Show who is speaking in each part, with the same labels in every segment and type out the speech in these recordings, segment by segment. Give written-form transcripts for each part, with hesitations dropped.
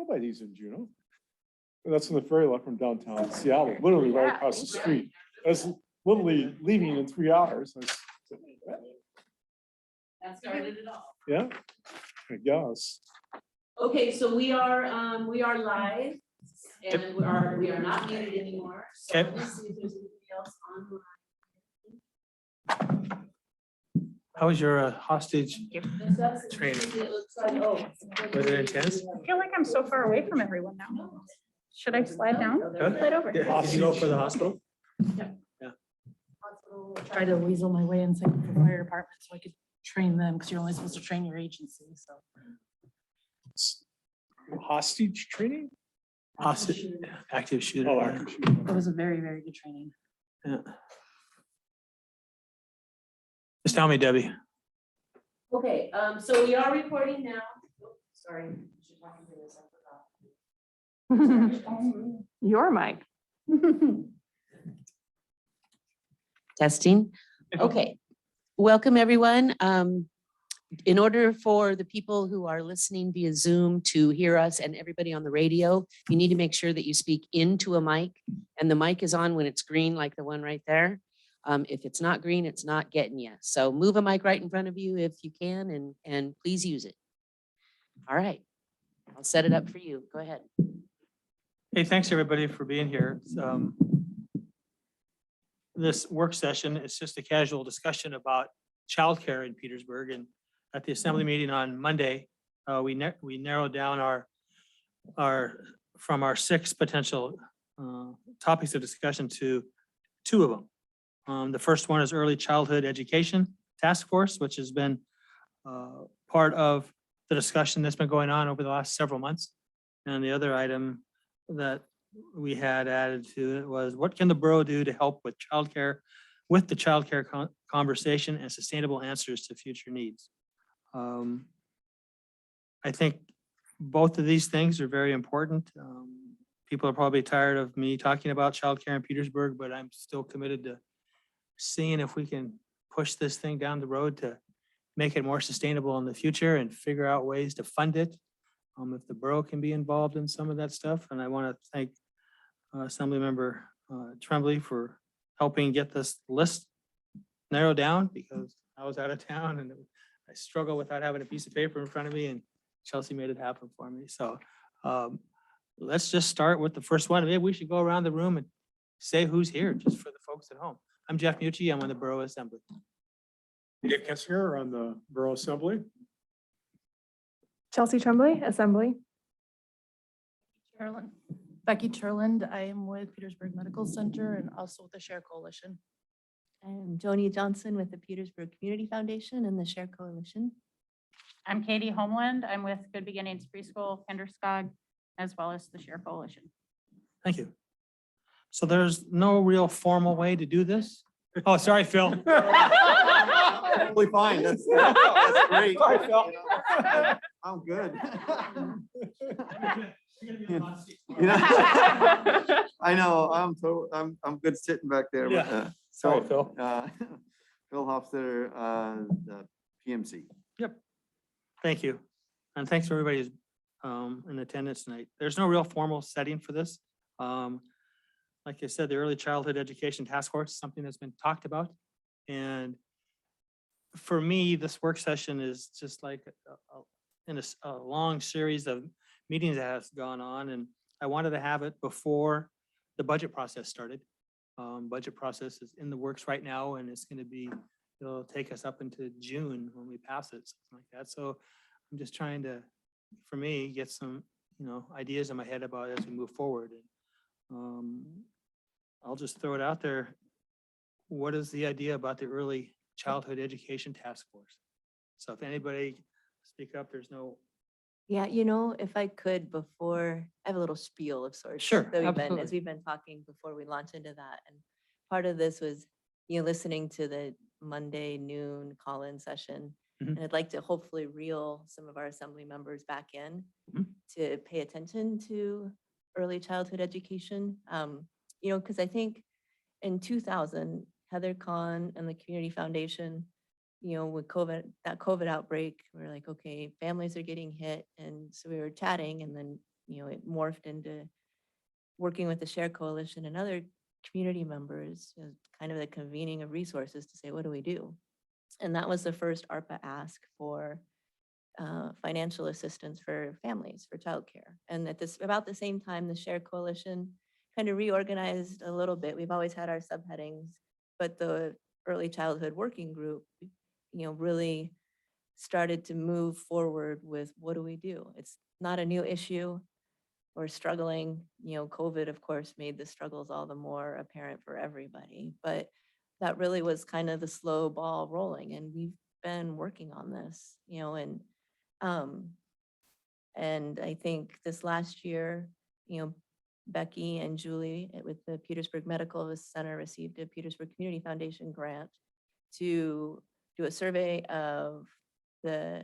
Speaker 1: go by these in Juneau. And that's on the ferry left from downtown Seattle, literally right across the street. That's literally leaving in 3 hours.
Speaker 2: That started it all.
Speaker 1: Yeah, I guess.
Speaker 2: Okay, so we are live and we are not muted anymore. So
Speaker 3: Okay.
Speaker 2: let me see if there's anything else online.
Speaker 3: How was your hostage training?
Speaker 2: It looks like, oh.
Speaker 3: Was it intense?
Speaker 4: I feel like I'm so far away from everyone now. Should I slide down?
Speaker 3: Huh?
Speaker 4: Slide over.
Speaker 3: Yeah, did you go for the hospital?
Speaker 5: Try to weasel my way inside the fire department so I could train them, because you're only supposed to train your agency, so.
Speaker 1: Hostage training?
Speaker 3: Hostage, active shooter.
Speaker 1: Oh,
Speaker 3: yeah.
Speaker 1: active shooter.
Speaker 5: It was a very, very good training.
Speaker 3: Yeah. Just tell me, Debbie.
Speaker 2: Okay, so we are recording now. Oh, sorry. I should talk into this, I forgot.
Speaker 4: Your mic.
Speaker 2: Testing. Okay. Welcome, everyone. In order for the people who are listening via Zoom to hear us and everybody on the radio, you need to make sure that you speak into a mic, and the mic is on when it's green, like the one right there. If it's not green, it's not getting you. So move a mic right in front of you if you can, and please use it. All right. I'll set it up for you. Go ahead.
Speaker 3: Hey, thanks everybody for being here. This work session is just a casual discussion about childcare in Petersburg. And at the assembly meeting on Monday, we narrowed down from our 6 potential topics of discussion to 2 of them. The first one is early childhood education task force, which has been part of the discussion that's been going on over the last several months. And the other item that we had added to it was, what can the borough do to help with childcare, with the childcare conversation and sustainable answers to future needs? I think both of these things are very important. People are probably tired of me talking about childcare in Petersburg, but I'm still committed to seeing if we can push this thing down the road to make it more sustainable in the future and figure out ways to fund it. If the borough can be involved in some of that stuff. And I want to thank Assemblymember Tremblay for helping get this list narrowed down, because I was out of town and I struggle without having a piece of paper in front of me, and Chelsea made it happen for me. So let's just start with the first one. Maybe we should go around the room and say who's here, just for the folks at home. I'm Jeff Mucci. I'm on the Borough Assembly.
Speaker 1: Dave Kessinger on the Borough Assembly.
Speaker 4: Chelsea Tremblay, Assembly.
Speaker 5: Becky Turland, I am with Petersburg Medical Center and also with the Share Coalition.
Speaker 6: I'm Joni Johnson with the Petersburg Community Foundation and the Share Coalition.
Speaker 4: I'm Katie Homeland. I'm with Good Beginnings Preschool, Kenderskog, as well as the Share Coalition.
Speaker 3: Thank you. So there's no real formal way to do this. Oh, sorry, Phil.
Speaker 7: Totally fine. That's great.
Speaker 3: Sorry, Phil.
Speaker 7: I'm good. I know, I'm good sitting back there. With,
Speaker 3: Yeah. Sorry, Phil.
Speaker 7: Phil Hofstetter, the PMC.
Speaker 3: Yep. Thank you. And thanks for everybody who's in attendance tonight. There's no real formal setting for this. Like I said, the Early Childhood Education Task Force is something that's been talked about. And for me, this work session is just like a long series of meetings that has gone on. And I wanted to have it before the budget process started. Budget process is in the works right now, and it's going to be, it'll take us up into June when we pass it, something like that. So I'm just trying to, for me, get some, ideas in my head about it as we move forward. And I'll just throw it out there. What is the idea about the Early Childhood Education Task Force? So if anybody speak up, there's no.
Speaker 6: Yeah, if I could, before, I have a little spiel of sorts.
Speaker 3: Sure,
Speaker 6: That
Speaker 3: absolutely.
Speaker 6: as we've been talking before we launch into that. And part of this was, listening to the Monday noon call-in session.
Speaker 3: Mhm.
Speaker 6: And I'd like to hopefully reel some of our assembly members back in
Speaker 3: Mhm.
Speaker 6: to pay attention to early childhood education. Because I think in 2000, Heather Kahn and the Community Foundation, with that COVID outbreak, we were like, okay, families are getting hit. And so we were chatting, and then, it morphed into working with the Share Coalition and other community members, kind of the convening of resources to say, what do we do? And that was the first ARPA ask for financial assistance for families for childcare. And at about the same time, the Share Coalition kind of reorganized a little bit. We've always had our subheadings, but the Early Childhood Working Group, really started to move forward with what do we do? It's not a new issue. We're struggling, COVID, of course, made the struggles all the more apparent for everybody, but that really was kind of the slow ball rolling. And we've been working on this, and I think this last year, Becky and Julie with the Petersburg Medical Center received a Petersburg Community Foundation grant to do a survey of the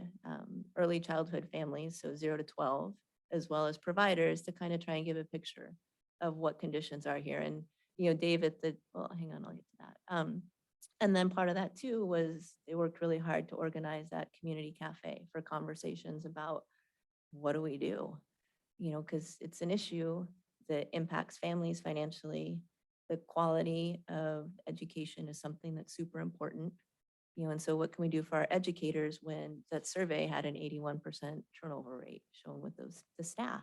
Speaker 6: early childhood families, so 0 to 12, as well as providers, to kind of try and give a picture of what conditions are here. And, David, well, hang on, I'll get to that. And then part of that too was they worked really hard to organize that community cafe for conversations about what do we do? Because it's an issue that impacts families financially. The quality of education is something that's super important. And so what can we do for our educators when that survey had an 81% turnover rate shown with the staff?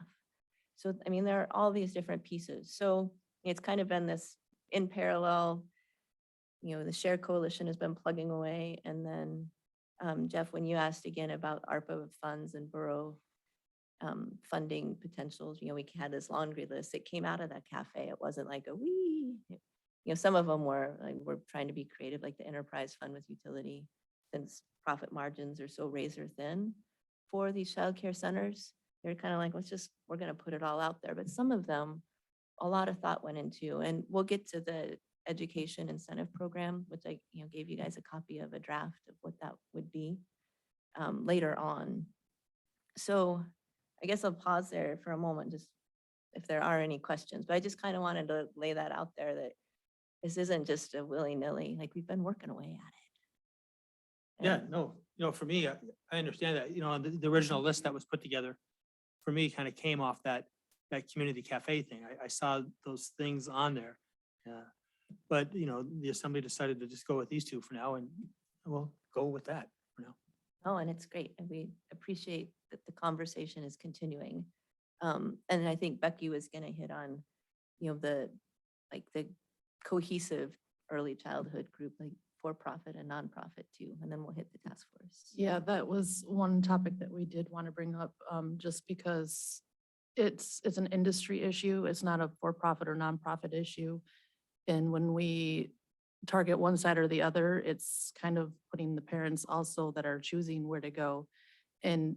Speaker 6: So, there are all these different pieces. So it's kind of been this in parallel, the Share Coalition has been plugging away. And then Jeff, when you asked again about ARPA funds and Borough funding potentials, we had this laundry list. It came out of that cafe. It wasn't like a wee. Some of them were like, we're trying to be creative, like the enterprise fund with utility, since profit margins are so razor thin for these childcare centers. They're kind of like, we're going to put it all out there. But some of them, a lot of thought went into, and we'll get to the education incentive program, which I gave you guys a copy of a draft of what that would be later on. So I guess I'll pause there for a moment, just if there are any questions, but I just kind of wanted to lay that out there, that this isn't just a willy-nilly, like we've been working away at it.
Speaker 3: Yeah, no, for me, I understand that, the original list that was put together for me kind of came off that community cafe thing. I saw those things on there. But, the assembly decided to just go with these two for now, and we'll go with that for now.
Speaker 6: Oh, and it's great. And we appreciate that the conversation is continuing. And I think Becky was going to hit on, the cohesive early childhood group, like for-profit and nonprofit too. And then we'll hit the task force.
Speaker 5: Yeah, that was one topic that we did want to bring up, just because it's an industry issue. It's not a for-profit or nonprofit issue. And when we target one side or the other, it's kind of putting the parents also that are choosing where to go. And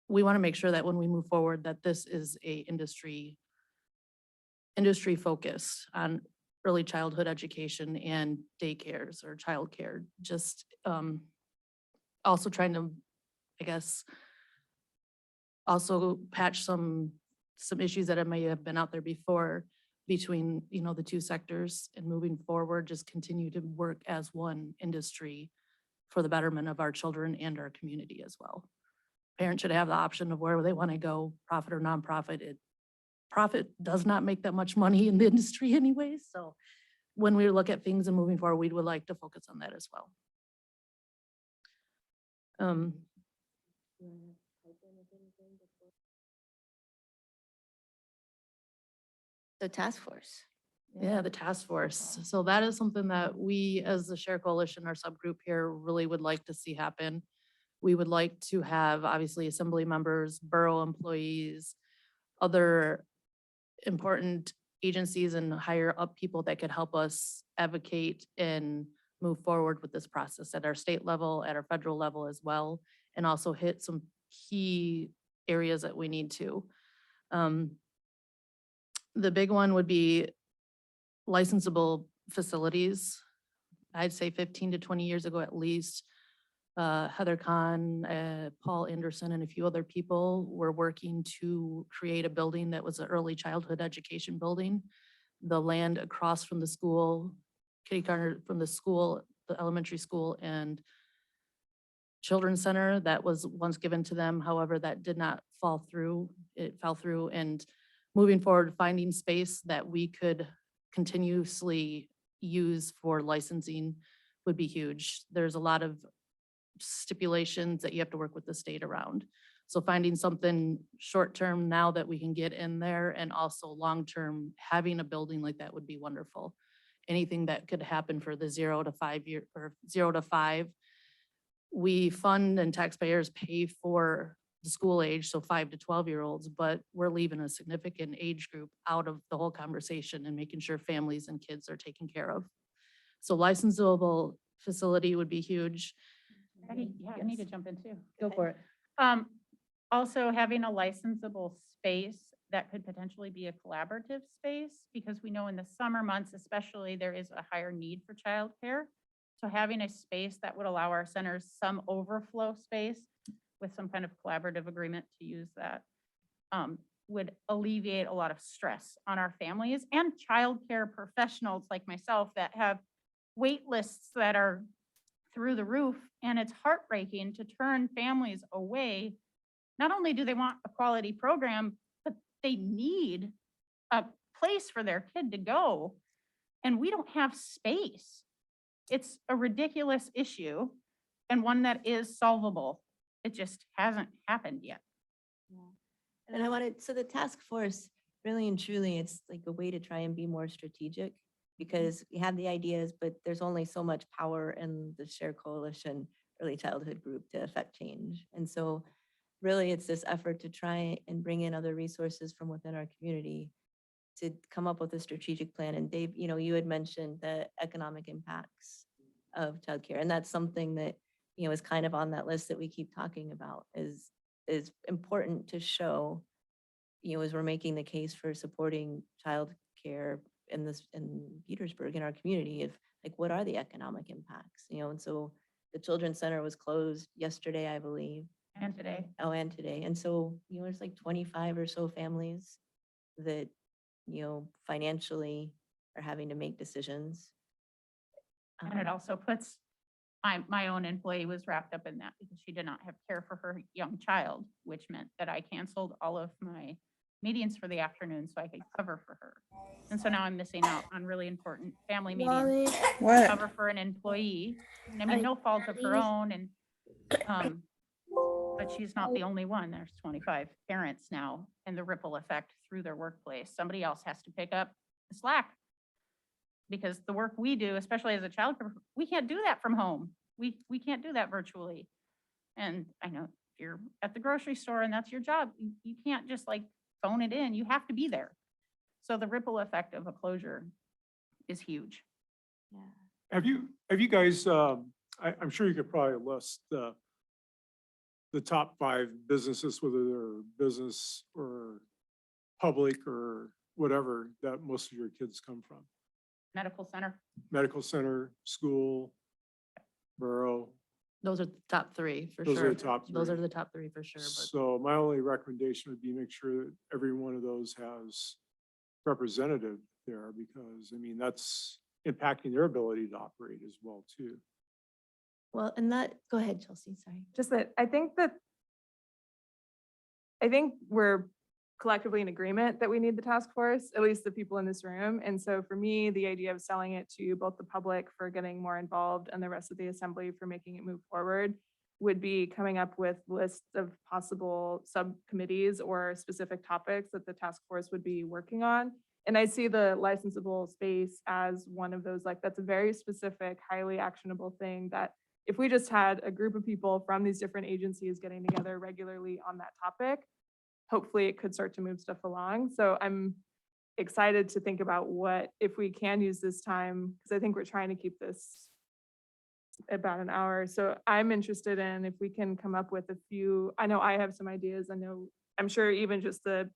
Speaker 5: we want to make sure that when we move forward, that this is a industry focus on early childhood education and daycares or childcare. Just also trying to, I guess, also patch some issues that may have been out there before between, the two sectors, and moving forward, just continue to work as one industry for the betterment of our children and our community as well. Parents should have the option of where they want to go, profit or nonprofit. Profit does not make that much money in the industry anyways. So when we look at things and moving forward, we would like to focus on that as well.
Speaker 6: The task force.
Speaker 5: Yeah, the task force. So that is something that we, as the Share Coalition, our subgroup here, really would like to see happen. We would like to have, obviously, assembly members, borough employees, other important agencies and higher up people that could help us advocate and move forward with this process at our state level, at our federal level as well, and also hit some key areas that we need to. The big one would be licensable facilities. I'd say 15 to 20 years ago at least, Heather Kahn, Paul Anderson, and a few other people were working to create a building that was an early childhood education building. The land across from the school, kitty corner from the school, the elementary school, and Children's Center that was once given to them. However, that did not fall through. It fell through, and moving forward, finding space that we could continuously use for licensing would be huge. There's a lot of stipulations that you have to work with the state around. So finding something short-term now that we can get in there, and also long-term, having a building like that would be wonderful. Anything that could happen for the 0 to 5 year, or 0 to 5. We fund and taxpayers pay for the school age, so 5 to 12-year-olds, but we're leaving a significant age group out of the whole conversation and making sure families and kids are taken care of. So licensable facility would be huge.
Speaker 4: Yeah, I need to jump in too.
Speaker 5: Go for it.
Speaker 4: Also having a licensable space that could potentially be a collaborative space, because we know in the summer months especially, there is a higher need for childcare. So having a space that would allow our centers some overflow space with some kind of collaborative agreement to use that would alleviate a lot of stress on our families and childcare professionals like myself that have wait lists that are through the roof. And it's heartbreaking to turn families away. Not only do they want a quality program, but they need a place for their kid to go. And we don't have space. It's a ridiculous issue and one that is solvable. It just hasn't happened yet.
Speaker 6: And I wanted, so the task force, really and truly, it's like a way to try and be more strategic, because we have the ideas, but there's only so much power in the Share Coalition Early Childhood Group to affect change. And so really it's this effort to try and bring in other resources from within our community to come up with a strategic plan. And Dave, you had mentioned the economic impacts of childcare, and that's something that, is kind of on that list that we keep talking about, is important to show, as we're making the case for supporting childcare in Petersburg, in our community, of like, what are the economic impacts, and so the Children's Center was closed yesterday, I believe.
Speaker 4: And today.
Speaker 6: Oh, and today. And so, there's like 25 or so families that, financially are having to make decisions.
Speaker 4: And it also puts, my own employee was wrapped up in that because she did not have care for her young child, which meant that I canceled all of my meetings for the afternoon so I could cover for her. And so now I'm missing out on really important family meetings. to Cover for an employee. And I mean, no fault of her own, and but she's not the only one. There's 25 parents now, and the ripple effect through their workplace. Somebody else has to pick up the slack. Because the work we do, especially as a child, we can't do that from home. We can't do that virtually. And I know if you're at the grocery store and that's your job, you can't just like phone it in. You have to be there. So the ripple effect of a closure is huge.
Speaker 6: Yeah.
Speaker 1: Have you guys, I'm sure you could probably list the top 5 businesses, whether they're business or public or whatever, that most of your kids come from.
Speaker 4: Medical center.
Speaker 1: Medical center, school, borough.
Speaker 5: Those are the top 3 for
Speaker 1: Those
Speaker 5: sure.
Speaker 1: are the top
Speaker 5: Those
Speaker 1: 3.
Speaker 5: are the top 3 for sure. But
Speaker 1: So my only recommendation would be make sure that every one of those has representative there, because I mean, that's impacting their ability to operate as well too.
Speaker 6: Well, and that, go ahead, Chelsea, sorry.
Speaker 8: Just that I think we're collectively in agreement that we need the task force, at least the people in this room. And so for me, the idea of selling it to both the public for getting more involved and the rest of the assembly for making it move forward would be coming up with lists of possible subcommittees or specific topics that the task force would be working on. And I see the licensable space as one of those, like, that's a very specific, highly actionable thing that if we just had a group of people from these different agencies getting together regularly on that topic, hopefully it could start to move stuff along. So I'm excited to think about what, if we can use this time, because I think we're trying to keep this about an hour. So I'm interested in if we can come up with a few, I know I have some ideas. I'm sure even just the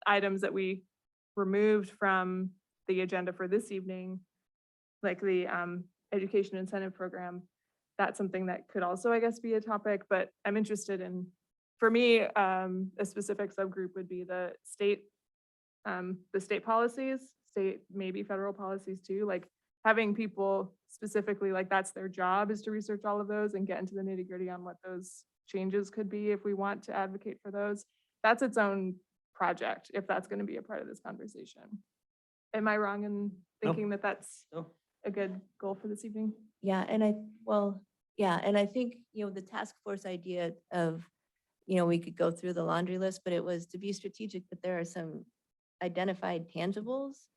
Speaker 8: items that we removed from the agenda for this evening, like the education incentive program, that's something that could also, I guess, be a topic, but I'm interested in, for me, a specific subgroup would be the state policies, state, maybe federal policies too, like having people specifically, like that's their job, is to research all of those and get into the nitty gritty on what those changes could be if we want to advocate for those. That's its own project, if that's going to be a part of this conversation. Am I wrong in thinking that that's
Speaker 3: No.
Speaker 8: a good goal for this evening?
Speaker 6: Yeah, and I think, the task force idea of, we could go through the laundry list, but it was to be strategic, but there are some identified tangibles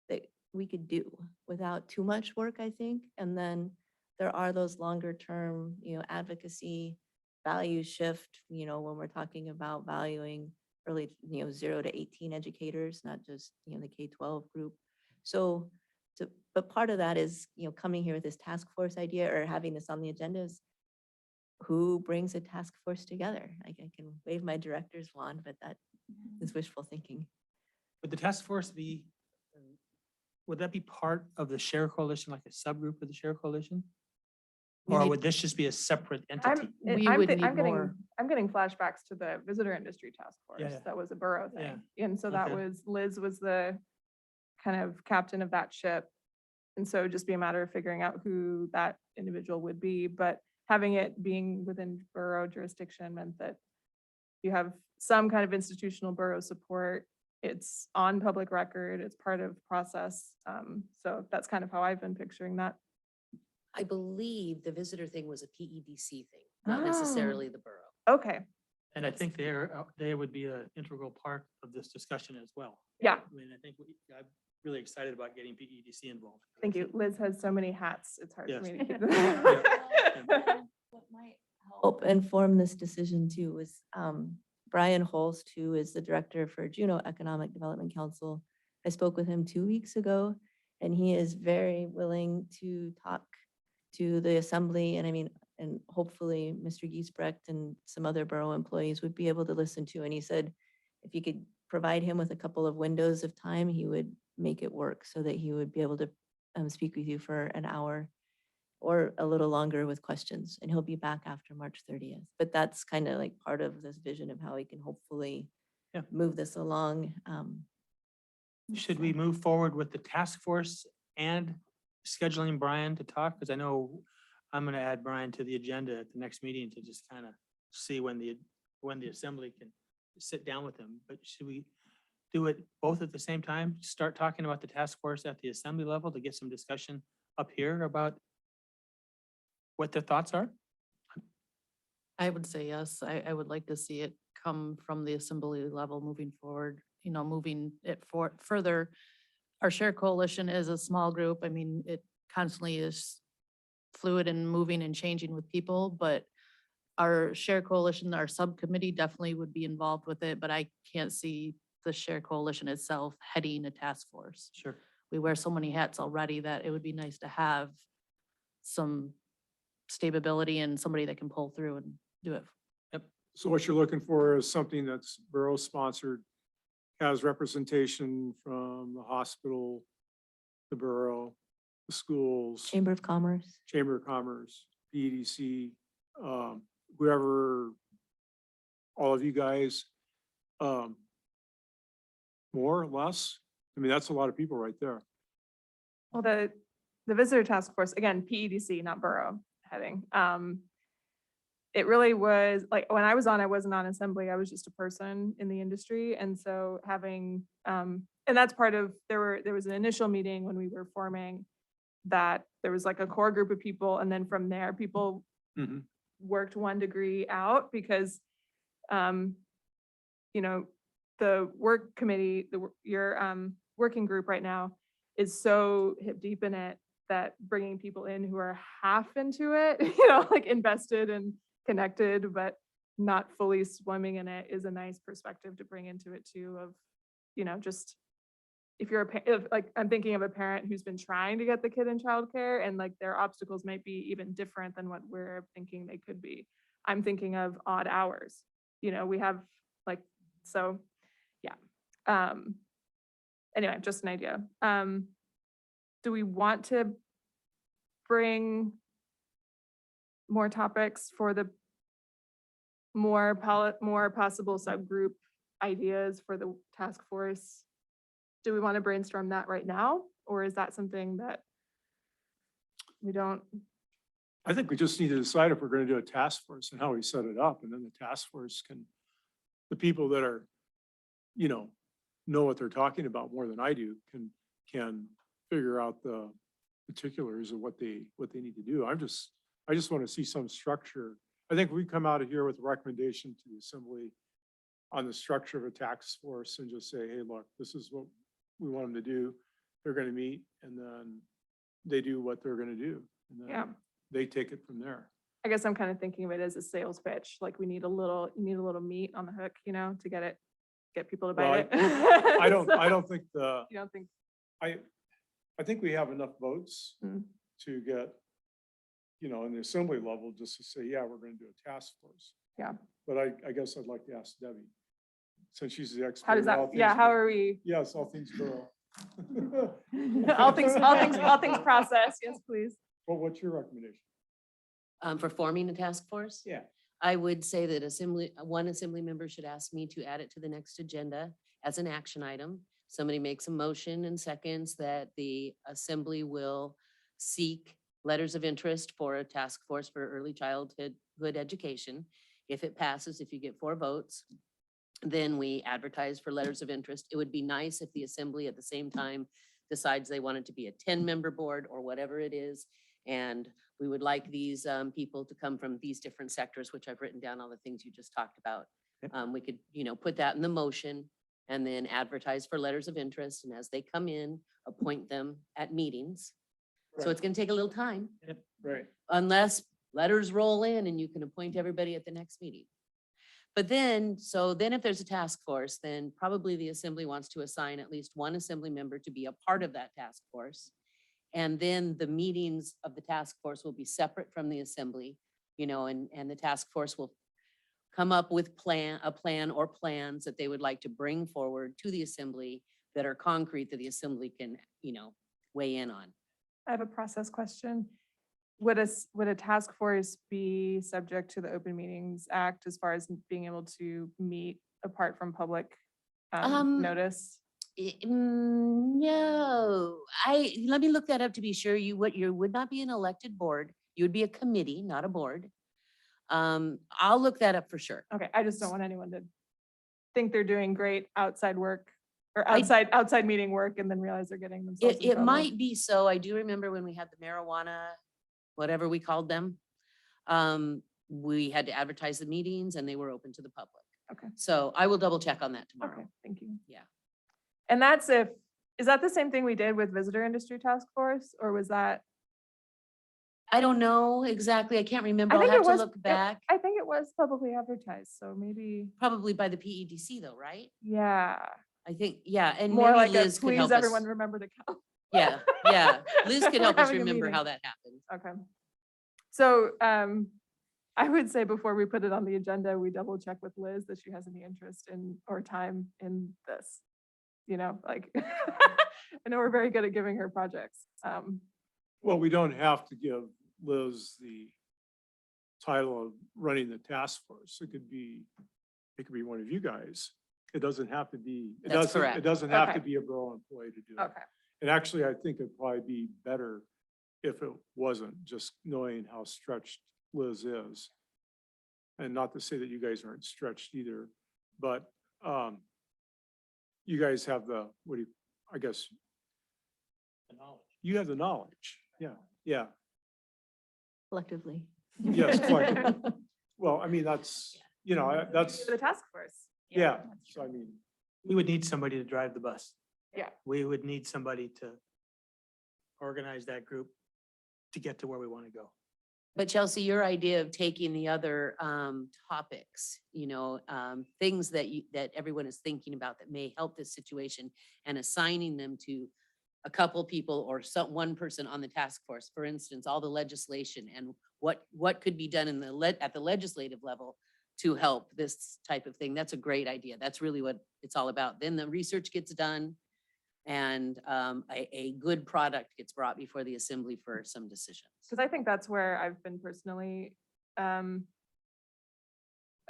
Speaker 6: that we could do without too much work, I think. And then there are those longer term, advocacy value shift, when we're talking about valuing early, 0 to 18 educators, not just, the K-12 group. So, but part of that is, coming here with this task force idea or having this on the agenda is who brings a task force together? I can wave my director's wand, but that is wishful thinking.
Speaker 3: Would the task force be, would that be part of the share coalition, like a subgroup of the share coalition?
Speaker 2: We
Speaker 3: Or
Speaker 2: need-
Speaker 3: would this just be a separate entity?
Speaker 2: We would need
Speaker 8: I'm
Speaker 2: more.
Speaker 8: getting flashbacks to the visitor industry task force.
Speaker 3: Yeah.
Speaker 8: That was a Borough
Speaker 3: Yeah.
Speaker 8: thing. And so that
Speaker 3: Okay.
Speaker 8: was, Liz was the kind of captain of that ship. And so just be a matter of figuring out who that individual would be, but having it being within Borough jurisdiction meant that you have some kind of institutional Borough support. It's on public record, it's part of process. So that's kind of how I've been picturing that.
Speaker 2: I believe the visitor thing was a PEDC thing, not
Speaker 8: Oh.
Speaker 2: necessarily the borough.
Speaker 8: Okay,
Speaker 3: And I think they would be an integral part of this discussion as well.
Speaker 8: yeah,
Speaker 3: I mean, I think I'm really excited about getting PEDC involved.
Speaker 8: thank you. Liz has so many hats, it's hard for
Speaker 3: Yes.
Speaker 8: me to keep them.
Speaker 6: What might help inform this decision too was Brian Holst, who is the director for Juneau Economic Development Council. I spoke with him 2 weeks ago, and he is very willing to talk to the assembly. And I mean, and hopefully Mr. Giesbrecht and some other borough employees would be able to listen to. And he said, if you could provide him with a couple of windows of time, he would make it work so that he would be able to speak with you for an hour or a little longer with questions. And he'll be back after March 30th. But that's kind of like part of this vision of how we can hopefully
Speaker 3: Yeah.
Speaker 6: move this along.
Speaker 3: Should we move forward with the task force and scheduling Brian to talk? Because I know I'm going to add Brian to the agenda at the next meeting to just kind of see when the assembly can sit down with him. But should we do it both at the same time? Start talking about the task force at the assembly level to get some discussion up here about what their thoughts are?
Speaker 5: I would say yes. I would like to see it come from the assembly level moving forward, moving it further. Our share coalition is a small group. I mean, it constantly is fluid and moving and changing with people, but our share coalition, our subcommittee definitely would be involved with it, but I can't see the share coalition itself heading a task force.
Speaker 3: Sure.
Speaker 5: We wear so many hats already that it would be nice to have some stability and somebody that can pull through and do it.
Speaker 1: So what you're looking for is something that's borough sponsored, has representation from the hospital, the borough, the schools,
Speaker 6: Chamber of Commerce.
Speaker 1: Chamber of Commerce, PEDC, whoever, all of you guys, more or less. I mean, that's a lot of people right there.
Speaker 8: Well, the visitor task force, again, PEDC, not Borough heading. It really was like, when I was on, I wasn't on assembly. I was just a person in the industry. And so having, and that's part of, there was an initial meeting when we were forming that there was like a core group of people. And then from there, people
Speaker 1: Mhm.
Speaker 8: worked 1 degree out because, the work committee, your working group right now is so hip deep in it that bringing people in who are half into it, like invested and connected, but not fully swimming in it is a nice perspective to bring into it too of, just if you're like, I'm thinking of a parent who's been trying to get the kid in childcare and like their obstacles might be even different than what we're thinking they could be. I'm thinking of odd hours, we have like, so yeah. Anyway, just an idea. Do we want to bring more topics for the more possible subgroup ideas for the task force? Do we want to brainstorm that right now? Or is that something that We don't,
Speaker 1: I think we just need to decide if we're gonna do a task force and how we set it up, and then the task force can, the people that are, you know what they're talking about more than I do, can figure out the particulars of what they need to do. I just want to see some structure. I think we come out of here with a recommendation to the assembly on the structure of a task force and just say, hey, look, this is what we want them to do. They're gonna meet, and then they do what they're gonna do. And
Speaker 8: yeah.
Speaker 1: then they take it from there.
Speaker 8: I guess I'm kind of thinking of it as a sales pitch, like we need a little, you need a little meat on the hook, you know, to get people to
Speaker 1: Well,
Speaker 8: buy it.
Speaker 1: I don't
Speaker 8: So,
Speaker 1: think
Speaker 8: You don't think,
Speaker 1: I think we have enough votes
Speaker 8: Mm.
Speaker 1: to get, you know, in the assembly level, just to say, yeah, we're gonna do a task force.
Speaker 8: Yeah.
Speaker 1: But I guess I'd like to ask Debbie, since she's the expert.
Speaker 8: how does
Speaker 1: in all
Speaker 8: that, yeah,
Speaker 1: things
Speaker 8: how
Speaker 1: borough.
Speaker 8: are we?
Speaker 1: Yes, all things borough.
Speaker 8: All things process, yes, please.
Speaker 1: Well, what's your recommendation?
Speaker 2: For forming a task force?
Speaker 1: Yeah.
Speaker 2: I would say that one assembly member should ask me to add it to the next agenda as an action item. Somebody makes a motion and seconds that the assembly will seek letters of interest for a task force for early childhood education. If it passes, if you get 4 votes, then we advertise for letters of interest. It would be nice if the assembly at the same time decides they want it to be a 10-member board or whatever it is. And we would like these people to come from these different sectors, which I've written down all the things you just talked about. We could, put that in the motion and then advertise for letters of interest. And as they come in, appoint them at meetings. So
Speaker 1: Right.
Speaker 2: it's going to take a little time
Speaker 1: Right.
Speaker 2: unless letters roll in and you can appoint everybody at the next meeting. But then if there's a task force, then probably the assembly wants to assign at least one assembly member to be a part of that task force. And then the meetings of the task force will be separate from the assembly, and the task force will come up with a plan or plans that they would like to bring forward to the assembly that are concrete that the assembly can, weigh in on.
Speaker 8: I have a process question. Would a task force be subject to the Open Meetings Act as far as being able to meet apart from public notice?
Speaker 2: No, let me look that up to be sure. You would not be an elected board. You would be a committee, not a board. I'll look that up for sure.
Speaker 8: Okay, I just don't want anyone to think they're doing great outside work or
Speaker 2: I-
Speaker 8: outside meeting work and then realize they're getting themselves in
Speaker 2: It
Speaker 8: trouble.
Speaker 2: might be so. I do remember when we had the marijuana, whatever we called them. We had to advertise the meetings and they were open to the public.
Speaker 8: Okay.
Speaker 2: So I will double check on that
Speaker 8: Okay,
Speaker 2: tomorrow.
Speaker 8: thank you.
Speaker 2: Yeah.
Speaker 8: And is that the same thing we did with Visitor Industry Task Force, or was that?
Speaker 2: I don't know exactly. I can't remember.
Speaker 8: I
Speaker 2: I'll
Speaker 8: think
Speaker 2: have
Speaker 8: it
Speaker 2: to
Speaker 8: was,
Speaker 2: look back.
Speaker 8: I think it was publicly advertised, so maybe,
Speaker 2: Probably by the PEDC though, right?
Speaker 8: yeah.
Speaker 2: I think, yeah, and
Speaker 8: More
Speaker 2: maybe
Speaker 8: like a
Speaker 2: Liz could
Speaker 8: please
Speaker 2: help us.
Speaker 8: everyone remember to come.
Speaker 2: Yeah, yeah. Liz could
Speaker 8: We're
Speaker 2: help us
Speaker 8: having a
Speaker 2: remember
Speaker 8: meeting.
Speaker 2: how that happened.
Speaker 8: Okay. So I would say before we put it on the agenda, we double check with Liz that she has any interest in or time in this. I know we're very good at giving her projects.
Speaker 1: Well, we don't have to give Liz the title of running the task force. It could be one of you guys. It doesn't have to be,
Speaker 2: That's correct.
Speaker 1: it doesn't have to
Speaker 8: Okay.
Speaker 1: be a borough employee to do it.
Speaker 8: Okay,
Speaker 1: And actually, I think it'd probably be better if it wasn't, just knowing how stretched Liz is. And not to say that you guys aren't stretched either, but you guys have I guess, you have the knowledge. Yeah,
Speaker 6: Collectively.
Speaker 1: yes, collectively. Well, I mean, that's, that's,
Speaker 8: the task force.
Speaker 1: yeah,
Speaker 8: that's
Speaker 1: so I
Speaker 8: true.
Speaker 1: mean,
Speaker 3: We would need somebody to drive the bus.
Speaker 8: Yeah.
Speaker 3: We would need somebody to organize that group to get to where we want to go.
Speaker 2: But Chelsea, your idea of taking the other topics, things that everyone is thinking about that may help this situation and assigning them to a couple people or one person on the task force, for instance, all the legislation and what could be done at the legislative level to help this type of thing. That's a great idea. That's really what it's all about. Then the research gets done and a good product gets brought before the assembly for some decisions.
Speaker 8: Because I think that's where I've been personally, I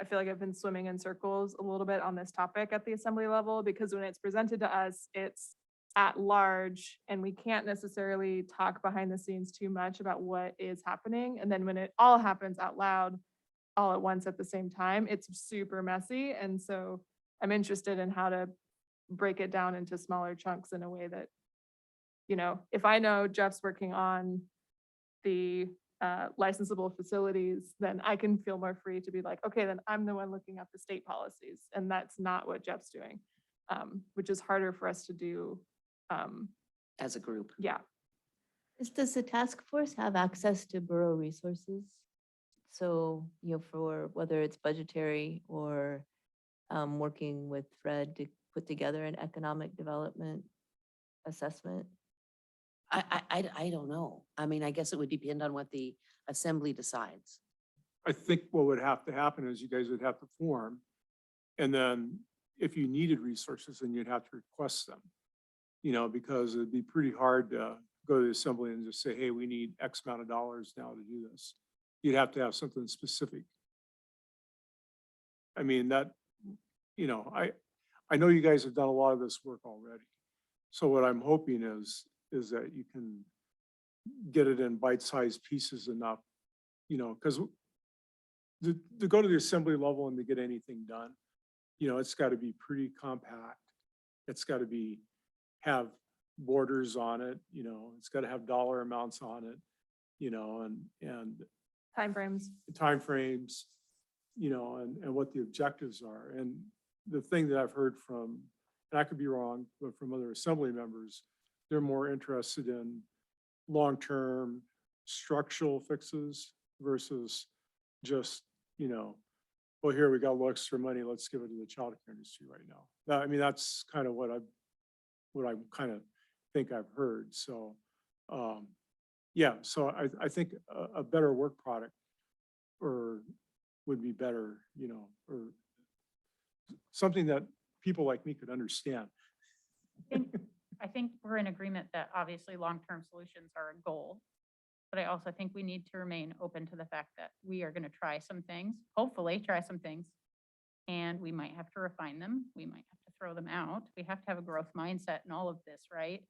Speaker 8: feel like I've been swimming in circles a little bit on this topic at the assembly level, because when it's presented to us, it's at large and we can't necessarily talk behind the scenes too much about what is happening. And then when it all happens out loud, all at once at the same time, it's super messy. And so I'm interested in how to break it down into smaller chunks in a way that, if I know Jeff's working on the licensable facilities, then I can feel more free to be like, okay, then I'm the one looking at the state policies. And that's not what Jeff's doing, which is harder for us to do.
Speaker 2: As a group.
Speaker 8: Yeah.
Speaker 6: Does the task force have access to borough resources? So, for whether it's budgetary or working with Fred to put together an economic development assessment?
Speaker 2: I don't know. I mean, I guess it would depend on what the assembly decides.
Speaker 1: I think what would have to happen is you guys would have to form. And then if you needed resources, then you'd have to request them. Because it'd be pretty hard to go to the assembly and just say, hey, we need X amount of dollars now to do this. You'd have to have something specific. I mean, I know you guys have done a lot of this work already. So what I'm hoping is that you can get it in bite-sized pieces enough, because to go to the assembly level and to get anything done, it's got to be pretty compact. It's got to have borders on it, it's got to have dollar amounts on it, and
Speaker 8: Timeframes.
Speaker 1: timeframes, and what the objectives are. And the thing that I've heard from, and I could be wrong, but from other assembly members, they're more interested in long-term structural fixes versus just, well, here we got a little extra money, let's give it to the childcare industry right now. I mean, that's kind of what I kind of think I've heard. So, yeah, so I think a better work product would be better, or something that people like me could understand.
Speaker 4: I think we're in agreement that obviously long-term solutions are a goal. But I also think we need to remain open to the fact that we are going to try some things, hopefully try some things. And we might have to refine them. We might have to throw them out. We have to have a growth mindset in all of this, right?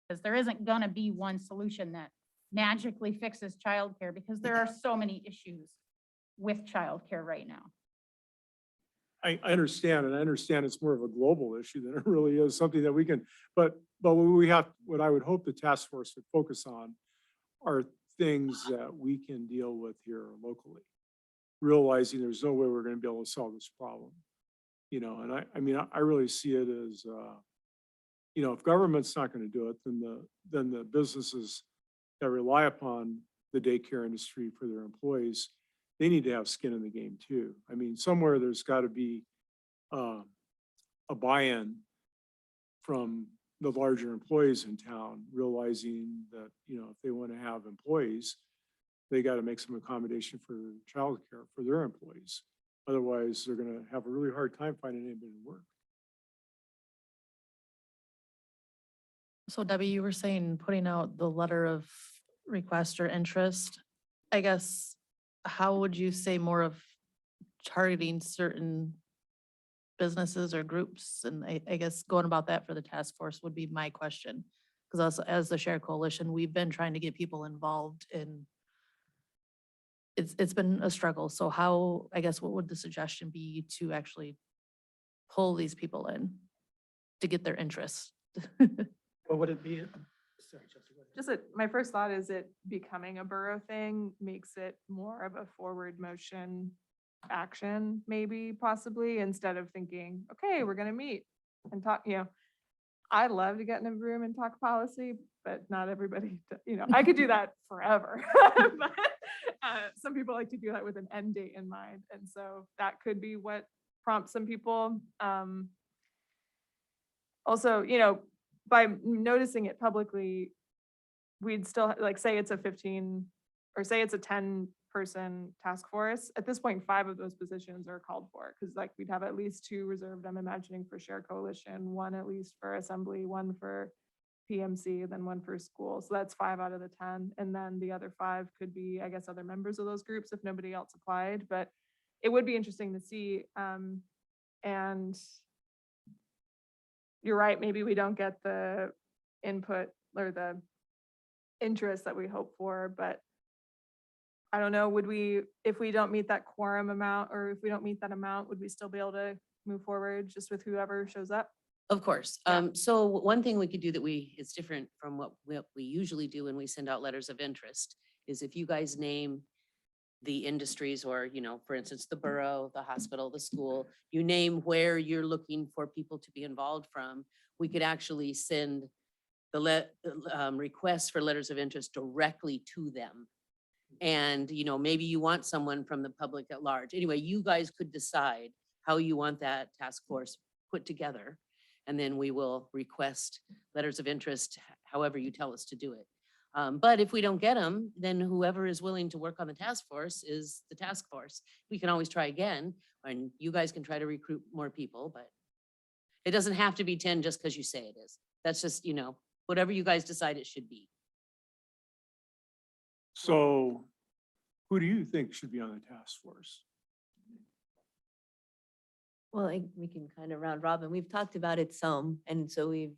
Speaker 4: Because there isn't going to be one solution that magically fixes childcare, because there are so many issues with childcare right now.
Speaker 1: I understand, and I understand it's more of a global issue than it really is something that we can, but what I would hope the task force would focus on are things that we can deal with here locally, realizing there's no way we're going to be able to solve this problem. And I mean, I really see it as, if government's not going to do it, then the businesses that rely upon the daycare industry for their employees, they need to have skin in the game too. I mean, somewhere there's got to be a buy-in from the larger employees in town, realizing that, if they want to have employees, they got to make some accommodation for childcare for their employees. Otherwise, they're going to have a really hard time finding anybody to work.
Speaker 5: So Debbie, you were saying putting out the letter of request or interest. I guess, how would you say more of targeting certain businesses or groups? And I guess going about that for the task force would be my question. Because as the Share Coalition, we've been trying to get people involved in, it's been a struggle. So how, I guess, what would the suggestion be to actually pull these people in to get their interest?
Speaker 3: What would it be? Sorry, Chelsea, go ahead.
Speaker 8: Just that my first thought is it becoming a borough thing makes it more of a forward motion action, maybe possibly, instead of thinking, okay, we're going to meet and talk, I'd love to get in a room and talk policy, but not everybody, I could do that forever. But, some people like to do that with an end date in mind. And so that could be what prompts some people. Also, by noticing it publicly, we'd still say it's a 15 or say it's a 10-person task force. At this point, 5 of those positions are called for, because we'd have at least 2 reserved, I'm imagining, for Share Coalition, 1 at least for Assembly, 1 for PMC, then 1 for school. So that's 5 out of the 10. And then the other 5 could be, I guess, other members of those groups if nobody else applied. But it would be interesting to see. And you're right, maybe we don't get the input or the interest that we hope for, but I don't know, would we, if we don't meet that quorum amount, or if we don't meet that amount, would we still be able to move forward just with whoever shows up?
Speaker 2: Of course.
Speaker 8: Yeah.
Speaker 2: So one thing we could do that it's different from what we usually do when we send out letters of interest is if you guys name the industries or, for instance, the borough, the hospital, the school, you name where you're looking for people to be involved from, we could actually send the requests for letters of interest directly to them. And, maybe you want someone from the public at large. Anyway, you guys could decide how you want that task force put together. And then we will request letters of interest, however you tell us to do it. But if we don't get them, then whoever is willing to work on the task force is the task force. We can always try again, and you guys can try to recruit more people, but it doesn't have to be 10 just because you say it is. That's just, whatever you guys decide it should be.
Speaker 1: So who do you think should be on the task force?
Speaker 6: Well, we can kind of round robin. We've talked about it some, and so we've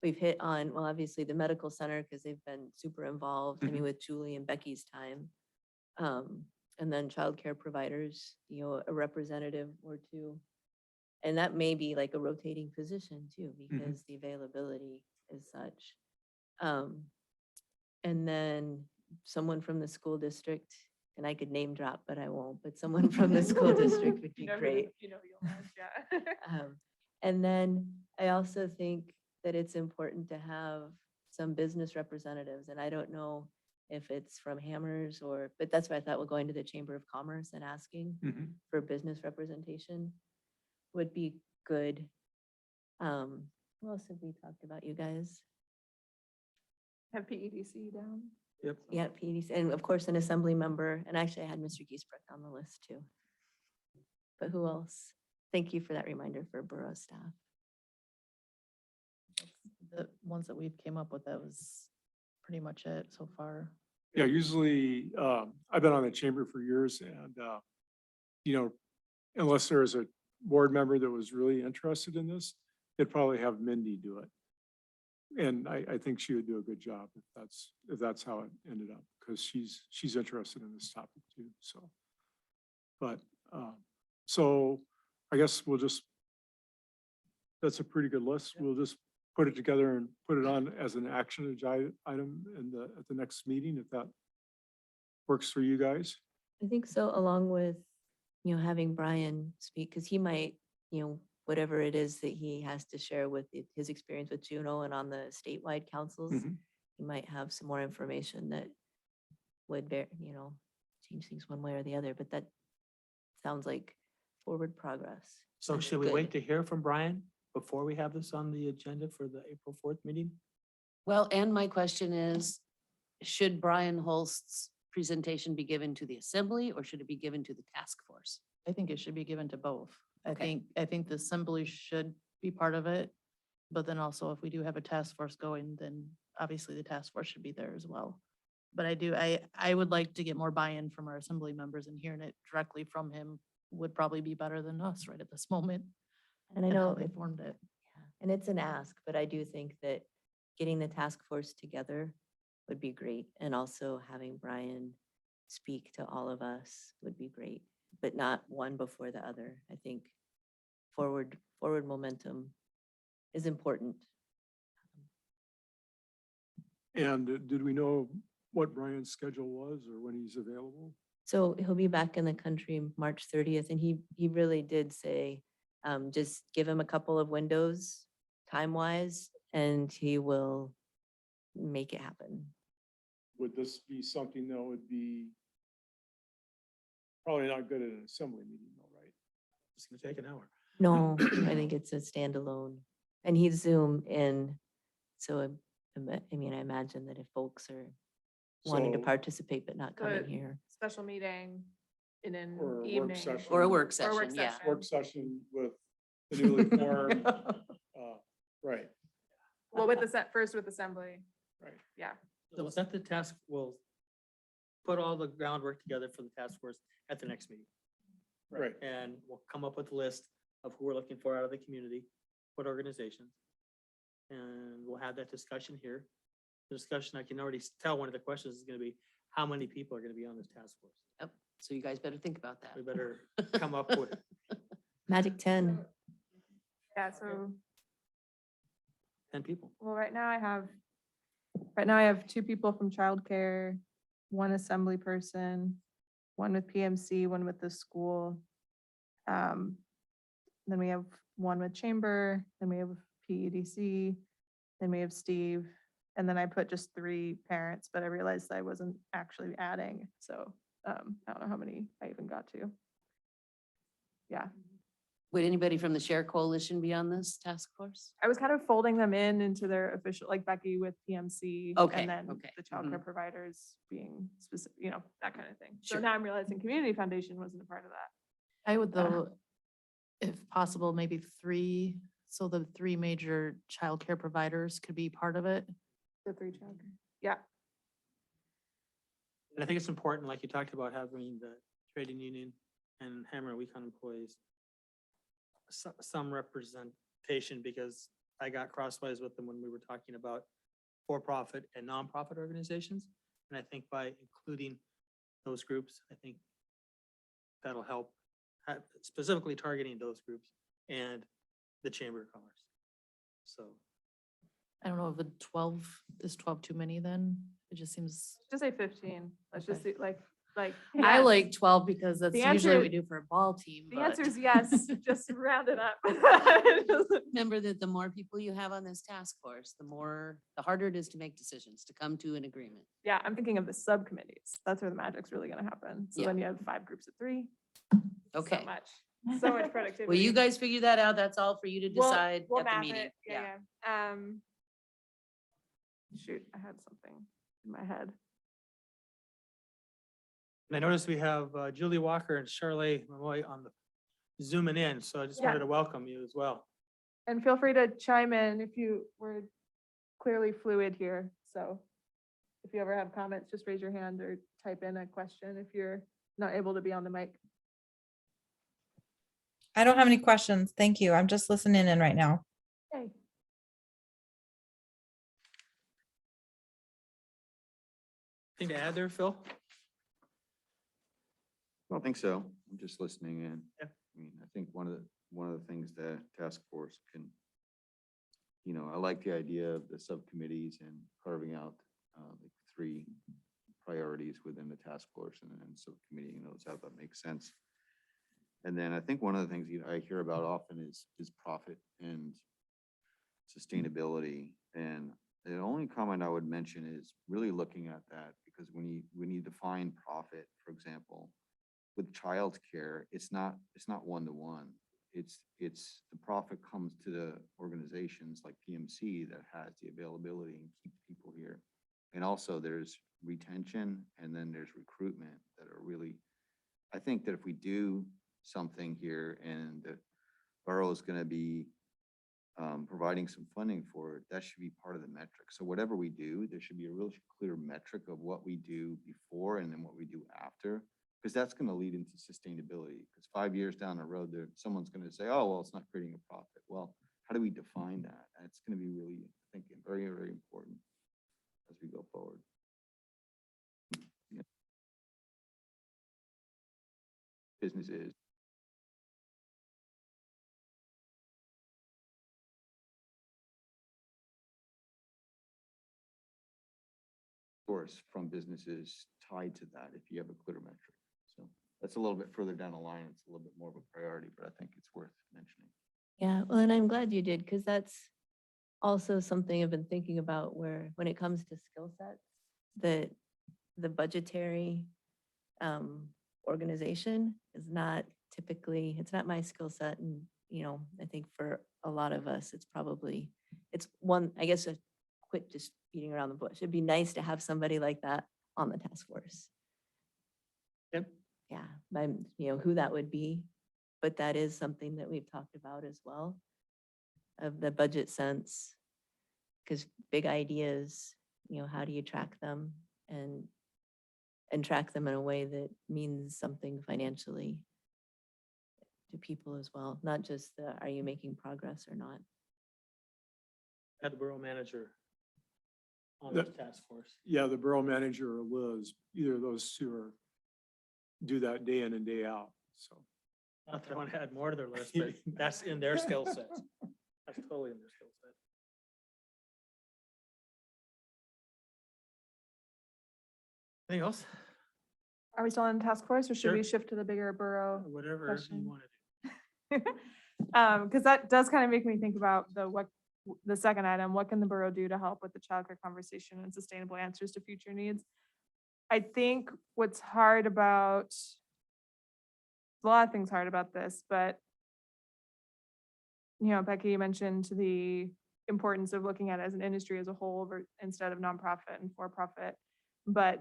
Speaker 6: hit on, well, obviously the medical center, because they've been super involved, I mean, with Julie and Becky's time. And then childcare providers, a representative or two. And that may be like a rotating position too, because the availability is such. And then someone from the school district, and I could name drop, but I won't, but someone from the school district would be great.
Speaker 8: You'll have, yeah.
Speaker 6: And then I also think that it's important to have some business representatives, and I don't know if it's from Hammers but that's why I thought we're going to the Chamber of Commerce and asking for business representation would be good. Who else have we talked about, you guys?
Speaker 8: Have PEDC down.
Speaker 3: Yep.
Speaker 6: Yeah, PDC, and of course, an assembly member, and actually I had Mr. Giesbrecht on the list too. But who else? Thank you for that reminder for borough staff.
Speaker 5: The ones that we've came up with, that was pretty much it so far.
Speaker 1: Yeah, usually, I've been on the chamber for years and, unless there is a board member that was really interested in this, they'd probably have Mindy do it. And I think she would do a good job if that's how it ended up, because she's interested in this topic too, so. But, so I guess that's a pretty good list. We'll just put it together and put it on as an action item at the next meeting, if that works for you guys.
Speaker 6: I think so, along with, having Brian speak, because he might, whatever it is that he has to share with his experience with Juno and on the statewide councils, he might have some more information that would change things one way or the other, but that sounds like forward progress.
Speaker 3: So
Speaker 6: That's
Speaker 3: should we
Speaker 6: good.
Speaker 3: wait to hear from Brian before we have this on the agenda for the April 4th meeting?
Speaker 2: Well, and my question is, should Brian Holst's presentation be given to the assembly or should it be given to the task force?
Speaker 5: I think it should be given to both.
Speaker 2: Okay.
Speaker 5: I think the assembly should be part of it. But then also if we do have a task force going, then obviously the task force should be there as well. But I would like to get more buy-in from our assembly members, and hearing it directly from him would probably be better than us right at this moment.
Speaker 6: And I
Speaker 5: and how
Speaker 6: know
Speaker 5: they formed it.
Speaker 6: yeah, and it's an ask, but I do think that getting the task force together would be great. And also having Brian speak to all of us would be great, but not one before the other. I think forward momentum is important.
Speaker 1: And did we know what Brian's schedule was or when he's available?
Speaker 6: So he'll be back in the country March 30th, and he really did say, just give him a couple of windows time-wise, and he will make it happen.
Speaker 1: Would this be something that would be probably not good at an assembly meeting though, right?
Speaker 3: It's gonna take an hour.
Speaker 6: No, I think it's a standalone, and he's Zoom in, so I imagine that if folks are wanting to
Speaker 1: So-
Speaker 6: participate but not coming
Speaker 8: Good.
Speaker 6: here.
Speaker 8: Special meeting in an
Speaker 1: Or a work
Speaker 8: evening.
Speaker 1: session.
Speaker 2: Or a work
Speaker 8: Or a
Speaker 2: session,
Speaker 8: work
Speaker 2: yeah.
Speaker 8: session.
Speaker 1: Work session with the newly formed, right,
Speaker 8: Well, with the first with assembly,
Speaker 1: right.
Speaker 8: yeah.
Speaker 3: So was that the task, we'll put all the groundwork together for the task force at the next meeting.
Speaker 1: Right.
Speaker 3: And we'll come up with a list of who we're looking for out of the community, what organizations. And we'll have that discussion here. The discussion, I can already tell one of the questions is gonna be, how many people are gonna be on this task force?
Speaker 2: So you guys better think about that.
Speaker 3: We better come up with,
Speaker 6: Magic 10.
Speaker 8: Yeah, so,
Speaker 3: 10 people.
Speaker 8: well, right now I have 2 people from childcare, 1 assembly person, 1 with PMC, 1 with the school. Then we have 1 with chamber, then we have PEDC, then we have Steve. And then I put just 3 parents, but I realized I wasn't actually adding, so I don't know how many I even got to. Yeah,
Speaker 2: Would anybody from the Share Coalition be on this task force?
Speaker 8: I was kind of folding them into their official, like Becky with PMC.
Speaker 2: Okay,
Speaker 8: And then
Speaker 2: okay,
Speaker 8: the
Speaker 2: mhm.
Speaker 8: childcare providers being specific, that kind of thing. So
Speaker 2: Sure.
Speaker 8: now I'm realizing Community Foundation wasn't a part of that.
Speaker 5: I would
Speaker 8: Uh,
Speaker 5: though, if possible, maybe 3, so the 3 major childcare providers could be part of it.
Speaker 8: The 3 childcare. Yeah,
Speaker 3: And I think it's important, like you talked about, having the trading union and Hammer and Weekon employees some representation, because I got crosswise with them when we were talking about for-profit and nonprofit organizations. And I think by including those groups, I think that'll help, specifically targeting those groups and the Chamber of Commerce. So,
Speaker 5: I don't know if is 12 too many then? It just seems,
Speaker 8: just say 15. Let's just
Speaker 5: Okay.
Speaker 8: see, like.
Speaker 5: I
Speaker 8: yes.
Speaker 5: like 12 because that's
Speaker 8: The
Speaker 5: usually what
Speaker 8: answer-
Speaker 5: we do for a ball team.
Speaker 8: The
Speaker 5: but-
Speaker 8: answer is yes, just round it up.
Speaker 2: Remember that the more people you have on this task force, the harder it is to make decisions, to come to an agreement.
Speaker 8: Yeah, I'm thinking of the subcommittees. That's where the magic's really gonna happen. So
Speaker 2: Yeah.
Speaker 8: then you have 5 groups of 3.
Speaker 2: Okay.
Speaker 8: So much productivity.
Speaker 2: Well, you guys figure that out. That's all for you to decide
Speaker 8: We'll
Speaker 2: at the
Speaker 8: map
Speaker 2: meeting.
Speaker 8: it. Yeah. Shoot, I had something in my head.
Speaker 3: and I noticed we have Julie Walker and Charlotte Malloy on the zooming in, so I just
Speaker 8: Yeah.
Speaker 3: wanted to welcome you as well.
Speaker 8: And feel free to chime in if you were clearly fluid here. So if you ever have comments, just raise your hand or type in a question if you're not able to be on the mic.
Speaker 9: I don't have any questions. Thank you. I'm just listening in right now.
Speaker 8: Hey.
Speaker 3: Thing to add there, Phil?
Speaker 7: I don't think so. I'm just listening in.
Speaker 3: Yeah.
Speaker 7: I mean, I think one of the things that task force can, I like the idea of the subcommittees and carving out like 3 priorities within the task force and then subcommitting those out. That makes sense. And then I think one of the things I hear about often is profit and sustainability. And the only comment I would mention is really looking at that, because when you define profit, for example, with childcare, it's not one-to-one. It's the profit comes to the organizations like PMC that has the availability and keeps people here. And also there's retention and then there's recruitment that are really, I think that if we do something here and the borough is going to be providing some funding for it, that should be part of the metric. So whatever we do, there should be a real clear metric of what we do before and then what we do after, because that's going to lead into sustainability. Because 5 years down the road, someone's going to say, oh, well, it's not creating a profit. Well, how do we define that? And it's going to be really, I think, very, very important as we go forward. Yeah. Businesses. Source from businesses tied to that, if you have a clear metric. So that's a little bit further down the line. It's a little bit more of a priority, but I think it's worth mentioning.
Speaker 6: Yeah, well, and I'm glad you did, because that's also something I've been thinking about, where when it comes to skill sets, the budgetary organization is not typically, it's not my skill set. And, I think for a lot of us, it's one, I guess, quit just beating around the bush. It'd be nice to have somebody like that on the task force.
Speaker 3: Yep.
Speaker 6: Yeah, who that would be, but that is something that we've talked about as well, of the budget sense, because big ideas, how do you track them and track them in a way that means something financially to people as well, not just are you making progress or not.
Speaker 3: Had the borough manager on
Speaker 1: The-
Speaker 3: the task force.
Speaker 1: Yeah, the borough manager or Liz, either of those two are, do that day in and day out, so.
Speaker 3: Not that I want to add more to their list, but that's in their skill set. That's totally in their skill set. Anything else?
Speaker 8: Are we still in task force or should
Speaker 3: Sure.
Speaker 8: we shift to the bigger borough?
Speaker 3: Whatever
Speaker 8: question.
Speaker 3: you want to do.
Speaker 8: Because that does kind of make me think about the second item, what can the borough do to help with the childcare conversation and sustainable answers to future needs? I think what's hard about, a lot of things hard about this, but Becky, you mentioned the importance of looking at it as an industry as a whole instead of nonprofit and for-profit. But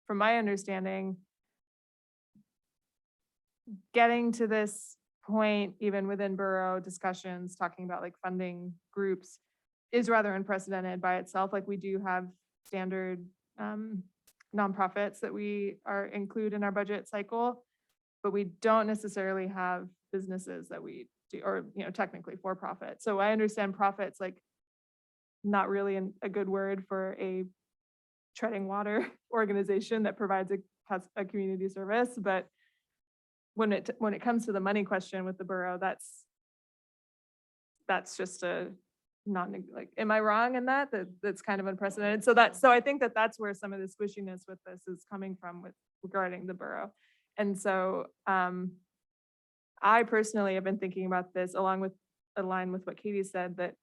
Speaker 8: from my understanding, getting to this point, even within borough discussions, talking about like funding groups is rather unprecedented by itself. Like we do have standard nonprofits that we include in our budget cycle, but we don't necessarily have businesses that we do, or, technically for profit. So I understand profits, like not really a good word for a treading water organization that provides a community service, but when it comes to the money question with the borough, that's just a like, am I wrong in that? That's kind of unprecedented. So I think that's where some of the squishiness with this is coming from regarding the borough. And so I personally have been thinking about this align with what Katie said, that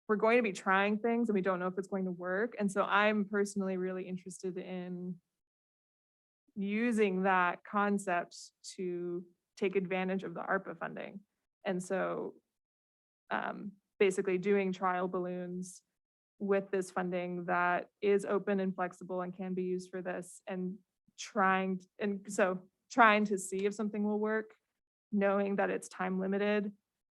Speaker 8: we're going to be trying things and we don't know if it's going to work. And so I'm personally really interested in using that concept to take advantage of the ARPA funding. And so basically doing trial balloons with this funding that is open and flexible and can be used for this, and trying to see if something will work, knowing that it's time limited,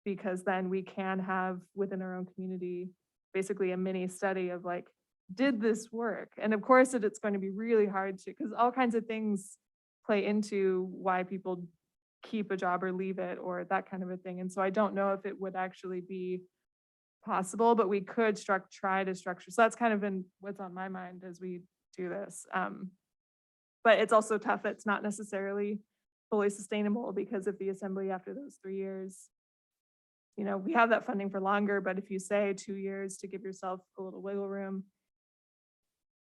Speaker 8: because then we can have within our own community basically a mini study of like, did this work? And of course it's going to be really hard to, because all kinds of things play into why people keep a job or leave it or that kind of a thing. And so I don't know if it would actually be possible, but we could try to structure. So that's kind of been what's on my mind as we do this. But it's also tough. It's not necessarily fully sustainable, because if the assembly after those 3 years, we have that funding for longer, but if you say 2 years to give yourself a little wiggle room,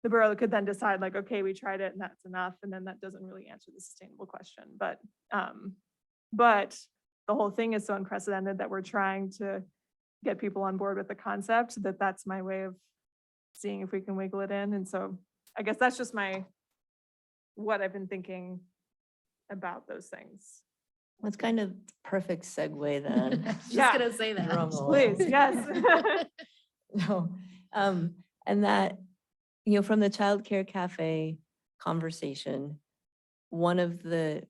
Speaker 8: the borough could then decide like, okay, we tried it and that's enough. And then that doesn't really answer the sustainable question. But the whole thing is so unprecedented that we're trying to get people on board with the concept, that's my way of seeing if we can wiggle it in. And so I guess that's just what I've been thinking about those things.
Speaker 6: It's kind of perfect segue then.
Speaker 5: Just
Speaker 8: Yeah.
Speaker 5: gonna say that.
Speaker 6: Drum roll.
Speaker 8: Please, yes.
Speaker 6: No, and that, from the childcare cafe conversation, the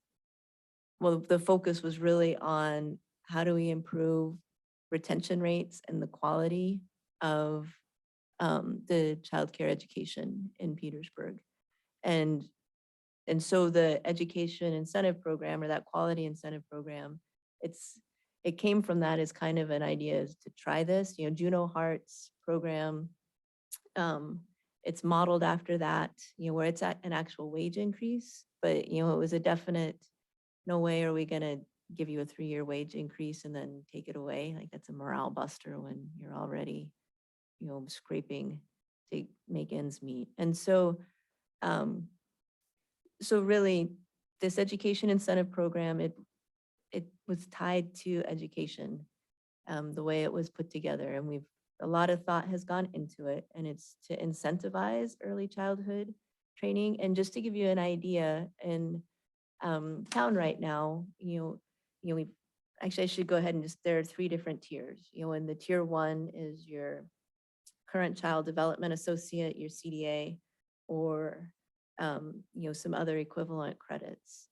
Speaker 6: focus was really on how do we improve retention rates and the quality of the childcare education in Petersburg. And so the education incentive program, or that quality incentive program, it came from that as kind of an idea to try this, Juno Hart's program. It's modeled after that, where it's at an actual wage increase, but it was a definite, no way are we gonna give you a 3-year wage increase and then take it away. Like that's a morale buster when you're already, scraping to make ends meet. And so, so really this education incentive program, it was tied to education, the way it was put together. And a lot of thought has gone into it, and it's to incentivize early childhood training. And just to give you an idea, in town right now, actually I should go ahead and there are 3 different tiers. And the tier 1 is your current child development associate, your CDA, or some other equivalent credits.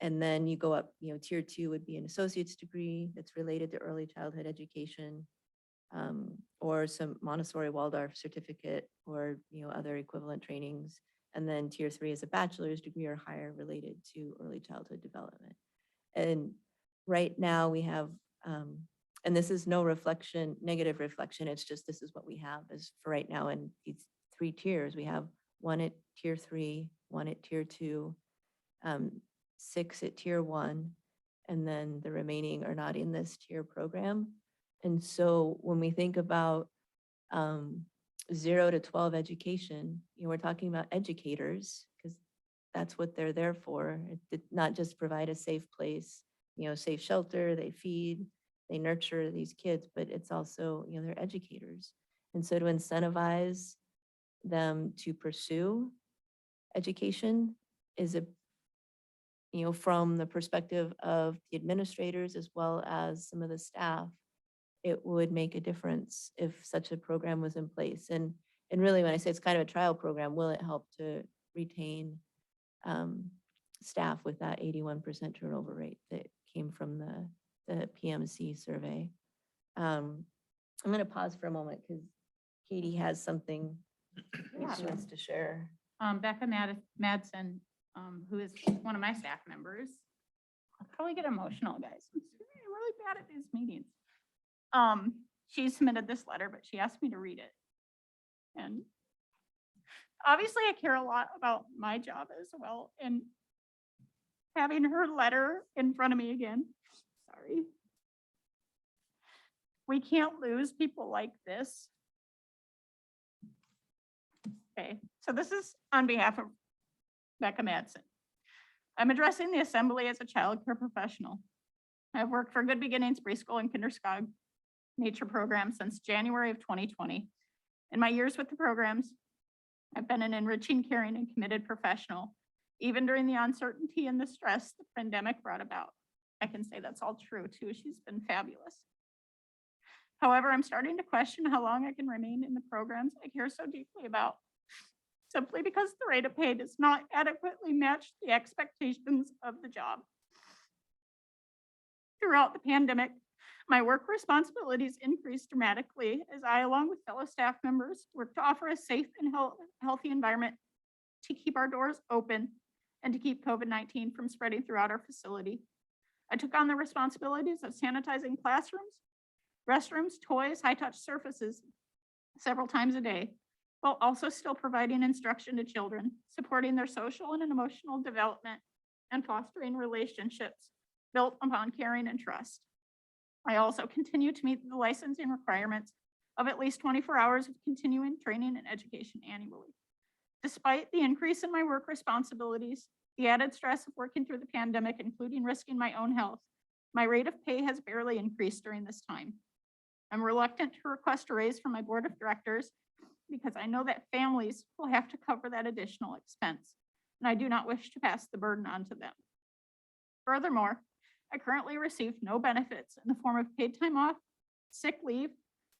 Speaker 6: And then you go up, tier 2 would be an associate's degree that's related to early childhood education, or some Montessori Waldorf certificate, or other equivalent trainings. And then tier 3 is a bachelor's degree or higher related to early childhood development. And right now we have, and this is no reflection, negative reflection, it's just this is what we have is for right now in these 3 tiers. We have 1 at tier 3, 1 at tier 2, 6 at tier 1, and then the remaining are not in this tier program. And so when we think about 0 to 12 education, we're talking about educators because that's what they're there for. It did not just provide a safe place, safe shelter, they feed, they nurture these kids, but it's also, they're educators. And so to incentivize them to pursue education is from the perspective of the administrators as well as some of the staff, it would make a difference if such a program was in place. And really, when I say it's kind of a trial program, will it help to retain staff with that 81% turnover rate that came from the PMC survey? I'm going to pause for a moment because Katie has something that she wants to share.
Speaker 4: Becca Madsen, who is one of my staff members. I'll probably get emotional, guys. I'm really bad at these meetings. She submitted this letter, but she asked me to read it. And obviously I care a lot about my job as well. And having her letter in front of me again, sorry. We can't lose people like this. Okay, so this is on behalf of Becca Madsen. I'm addressing the assembly as a child care professional. I've worked for Good Beginnings Preschool and Kindergarten Nature Program since January of 2020. In my years with the programs, I've been an enriching, caring, and committed professional, even during the uncertainty and the stress the pandemic brought about. I can say that's all true too. She's been fabulous. However, I'm starting to question how long I can remain in the programs I care so deeply about, simply because the rate of pay does not adequately match the expectations of the job. Throughout the pandemic, my work responsibilities increased dramatically as I, along with fellow staff members, worked to offer a safe and healthy environment to keep our doors open and to keep COVID-19 from spreading throughout our facility. I took on the responsibilities of sanitizing classrooms, restrooms, toys, high-touch surfaces several times a day, while also still providing instruction to children, supporting their social and emotional development, and fostering relationships built upon caring and trust. I also continue to meet the licensing requirements of at least 24 hours of continuing training and education annually. Despite the increase in my work responsibilities, the added stress of working through the pandemic, including risking my own health, my rate of pay has barely increased during this time. I'm reluctant to request a raise from my board of directors because I know that families will have to cover that additional expense, and I do not wish to pass the burden on to them. Furthermore, I currently receive no benefits in the form of paid time off, sick leave,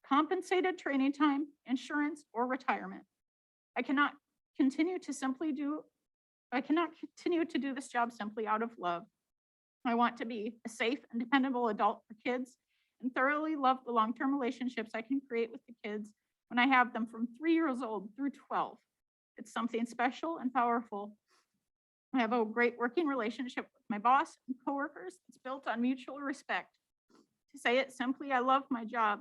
Speaker 4: compensated training time, insurance, or retirement. I cannot continue to do this job simply out of love. I want to be a safe and dependable adult for kids and thoroughly love the long-term relationships I can create with the kids when I have them from 3 years old through 12. It's something special and powerful. I have a great working relationship with my boss and coworkers. It's built on mutual respect. To say it simply, I love my job,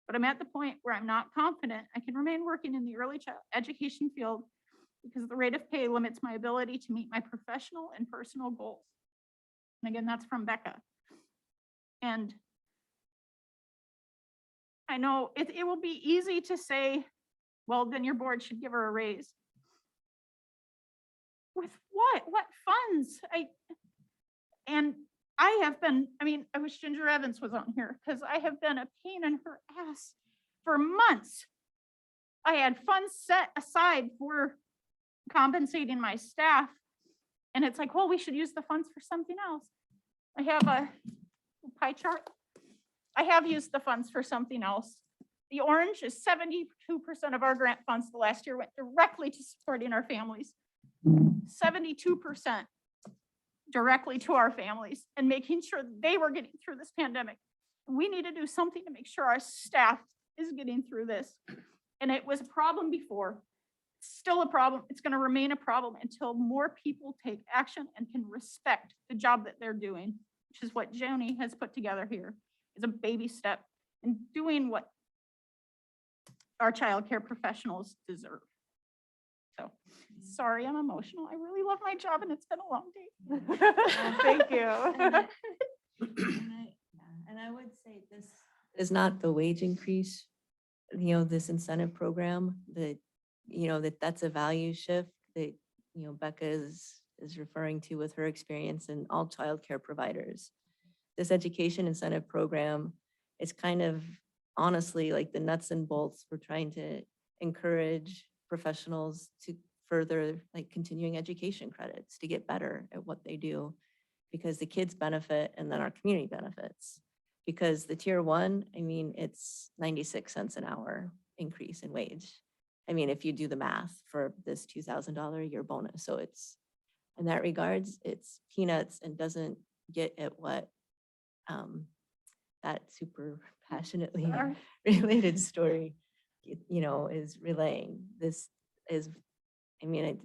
Speaker 4: but I'm at the point where I'm not confident I can remain working in the early child education field because the rate of pay limits my ability to meet my professional and personal goals. And again, that's from Becca. And I know it will be easy to say, well, then your board should give her a raise. With what? What funds? I wish Ginger Evans was on here because I have been a pain in her ass for months. I had funds set aside for compensating my staff. And it's like, well, we should use the funds for something else. I have a pie chart. I have used the funds for something else. The orange is 72% of our grant funds the last year went directly to supporting our families. 72% directly to our families and making sure they were getting through this pandemic. We need to do something to make sure our staff is getting through this. And it was a problem before, still a problem. It's going to remain a problem until more people take action and can respect the job that they're doing. which is what Joni has put together here, is a baby step in doing what our childcare professionals deserve. So, sorry, I'm emotional. I really love my job and it's been a long day.
Speaker 8: Thank you.
Speaker 6: And I would say this is not the wage increase, this incentive program, that's a value shift that, Becca is referring to with her experience in all childcare providers. This education incentive program is kind of honestly like the nuts and bolts for trying to encourage professionals to further like continuing education credits to get better at what they do, because the kids benefit and then our community benefits. Because the tier one, I mean, it's 96 cents an hour increase in wage. I mean, if you do the math for this $2,000 a year bonus. So it's, in that regards, it's peanuts and doesn't get at what that super passionately
Speaker 4: Sorry.
Speaker 6: related story, is relaying. This is, I mean,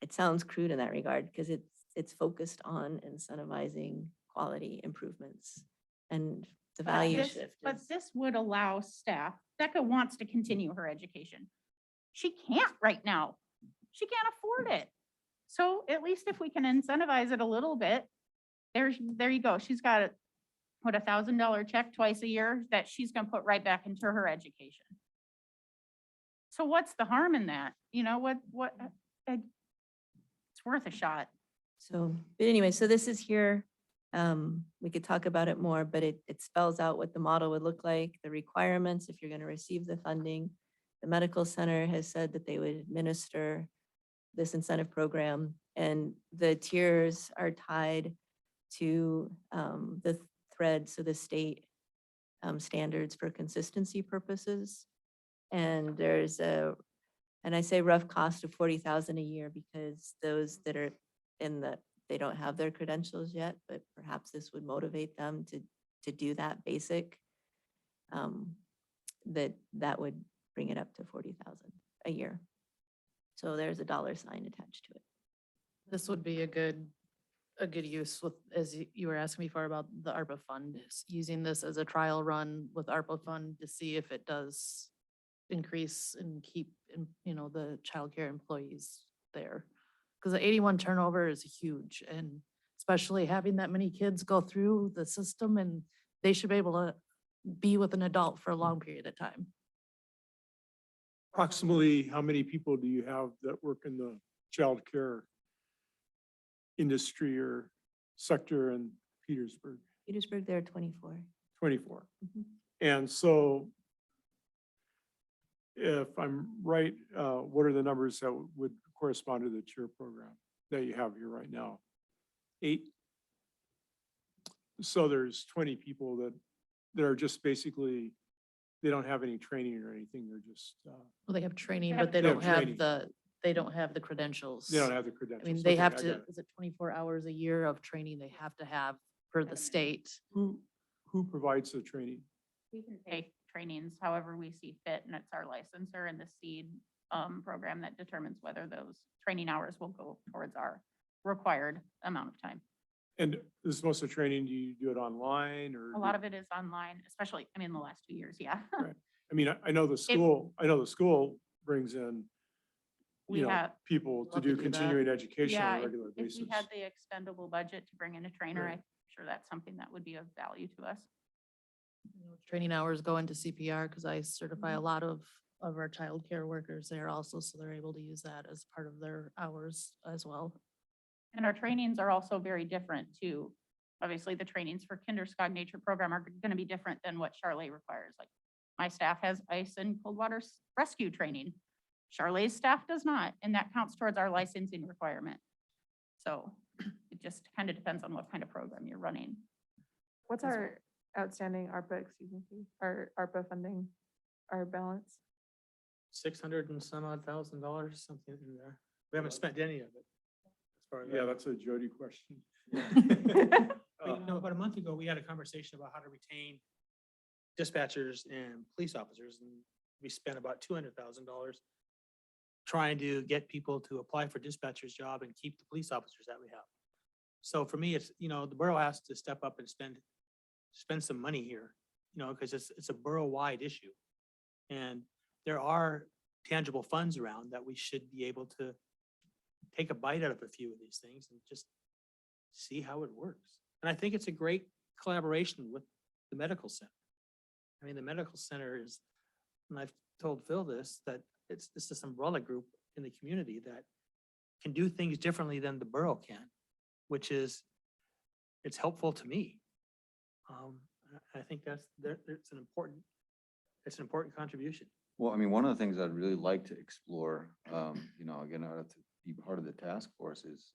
Speaker 6: it sounds crude in that regard because it's focused on incentivizing quality improvements and the value
Speaker 4: This-
Speaker 6: shift.
Speaker 4: But
Speaker 6: is-
Speaker 4: this would allow staff, Becca wants to continue her education. She can't right now. She can't afford it. So at least if we can incentivize it a little bit, there you go. She's got what, $1,000 check twice a year that she's gonna put right back into her education. So what's the harm in that? It's worth a shot.
Speaker 6: So, but anyway, so this is here. We could talk about it more, but it spells out what the model would look like, the requirements if you're going to receive the funding. The medical center has said that they would administer this incentive program, and the tiers are tied to the thread, so the state standards for consistency purposes. And there's and I say rough cost of 40,000 a year because those that are they don't have their credentials yet, but perhaps this would motivate them to do that basic. That would bring it up to 40,000 a year. So there's a dollar sign attached to it.
Speaker 5: This would be a good use with, as you were asking before about the ARPA fund, using this as a trial run with ARPA fund to see if it does increase and keep, the childcare employees there. Because the 81 turnover is huge, and especially having that many kids go through the system, and they should be able to be with an adult for a long period of time.
Speaker 1: Approximately how many people do you have that work in the childcare industry or sector in Petersburg?
Speaker 6: Petersburg, there are 24.
Speaker 1: 24.
Speaker 6: Mhm.
Speaker 1: And so if I'm right, what are the numbers that would correspond to the tier program that you have here right now? 8? So there's 20 people that are just basically, they don't have any training or anything. They're just,
Speaker 5: Well, they have training,
Speaker 4: They have-
Speaker 5: but they
Speaker 1: They have
Speaker 5: don't have
Speaker 1: training.
Speaker 5: they don't have the credentials.
Speaker 1: they don't have the
Speaker 5: I
Speaker 1: credentials.
Speaker 5: mean, they
Speaker 1: Okay,
Speaker 5: have
Speaker 1: I got
Speaker 5: to,
Speaker 1: it.
Speaker 5: is it 24 hours a year of training they have to have per the state?
Speaker 1: Who provides the training?
Speaker 4: We can take trainings however we see fit, and it's our licensor and the SEED program that determines whether those training hours will go towards our required amount of time.
Speaker 1: And is most of the training, do you do it online or?
Speaker 4: A lot of it is online, especially, the last 2 years, yeah.
Speaker 1: Right. I mean, I know the school brings in,
Speaker 4: We
Speaker 1: you know,
Speaker 4: have,
Speaker 1: people to
Speaker 5: Love to
Speaker 1: do
Speaker 5: do that.
Speaker 1: continuing education on
Speaker 4: yeah,
Speaker 1: a
Speaker 4: if
Speaker 1: regular
Speaker 4: if we
Speaker 1: basis.
Speaker 4: had the expendable budget to bring in a trainer,
Speaker 1: Right.
Speaker 4: I'm sure that's something that would be of value to us.
Speaker 5: Training hours go into CPR because I certify a lot of our childcare workers there also, so they're able to use that as part of their hours as well.
Speaker 4: And our trainings are also very different too. Obviously, the trainings for Kinderskog Nature Program are going to be different than what Charlotte requires. Like my staff has ice and cold water rescue training. Charlotte's staff does not, and that counts towards our licensing requirement. So it just kind of depends on what kind of program you're running.
Speaker 8: What's our outstanding ARPA, our ARPA funding, our balance?
Speaker 3: 600 and some odd $1,000, something in there. We haven't spent any of it. As far as I
Speaker 1: Yeah,
Speaker 3: know.
Speaker 1: that's a Jody question.
Speaker 3: But, about a month ago, we had a conversation about how to retain dispatchers and police officers, and we spent about $200,000 trying to get people to apply for dispatcher's job and keep the police officers that we have. So for me, it's, the borough has to step up and spend some money here, because it's a borough-wide issue. And there are tangible funds around that we should be able to take a bite out of a few of these things and just see how it works. And I think it's a great collaboration with the medical center. I mean, the medical center is, and I've told Phil this, that it's this umbrella group in the community that can do things differently than the borough can, which is, it's helpful to me. I think it's an important contribution.
Speaker 7: Well, I mean, one of the things I'd really like to explore, again, to be part of the task force is,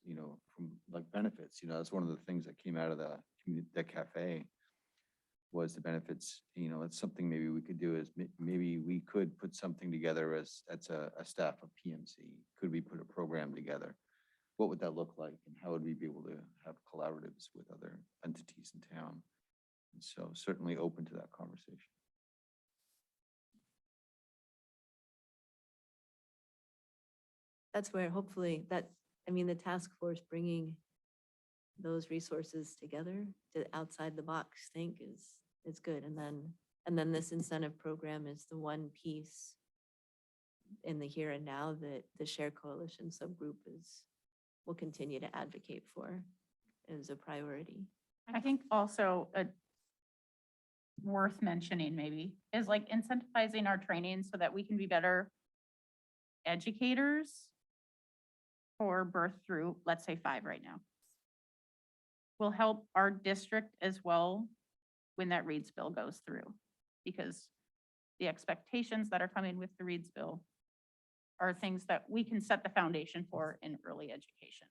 Speaker 7: from like benefits, that's one of the things that came out of the cafe was the benefits, it's something maybe we could do is maybe we could put something together as a staff of PMC. Could we put a program together? What would that look like? And how would we be able to have collaboratives with other entities in town? And so certainly open to that conversation.
Speaker 6: That's where hopefully the task force bringing those resources together to outside the box think is good. And then this incentive program is the one piece in the here and now that the Share Coalition subgroup will continue to advocate for as a priority.
Speaker 4: I think also worth mentioning maybe is like incentivizing our training so that we can be better educators for birth through, let's say 5 right now. Will help our district as well when that Reads bill goes through, because the expectations that are coming with the Reads bill are things that we can set the foundation for in early education.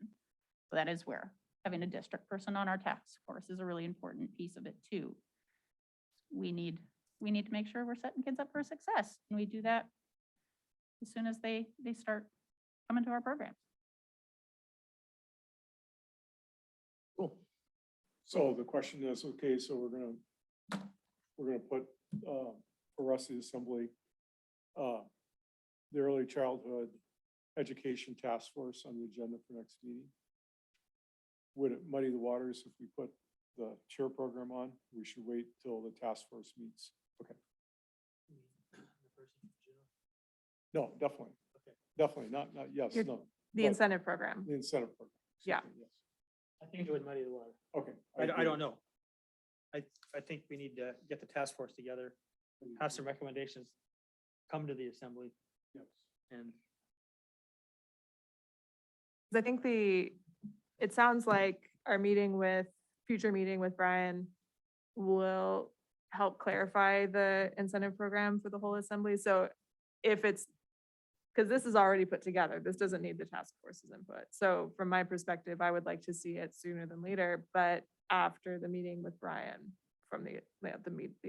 Speaker 4: So that is where having a district person on our task force is a really important piece of it too. We need to make sure we're setting kids up for success, and we do that as soon as they start coming to our programs.
Speaker 1: Cool. So the question is, okay, so we're gonna put, for rest of the assembly, the Early Childhood Education Task Force on the agenda for next meeting. Would it muddy the waters if we put the chair program on? We should wait till the task force meets. Okay. No, definitely.
Speaker 3: Okay.
Speaker 1: Definitely, not, yes,
Speaker 8: You're-
Speaker 1: no.
Speaker 8: The
Speaker 1: But
Speaker 8: incentive program.
Speaker 1: The incentive program.
Speaker 8: Yeah.
Speaker 1: Yes.
Speaker 3: I think it would muddy the water.
Speaker 1: Okay.
Speaker 3: I
Speaker 1: agree.
Speaker 3: don't know. I think we need to get the task force together, have some recommendations, come to the assembly,
Speaker 1: Yes.
Speaker 3: and
Speaker 8: 'Cause I think it sounds like our future meeting with Brian will help clarify the incentive program for the whole assembly. So if it's, because this is already put together, this doesn't need the task force's input. So from my perspective, I would like to see it sooner than later, but after the meeting with Brian from the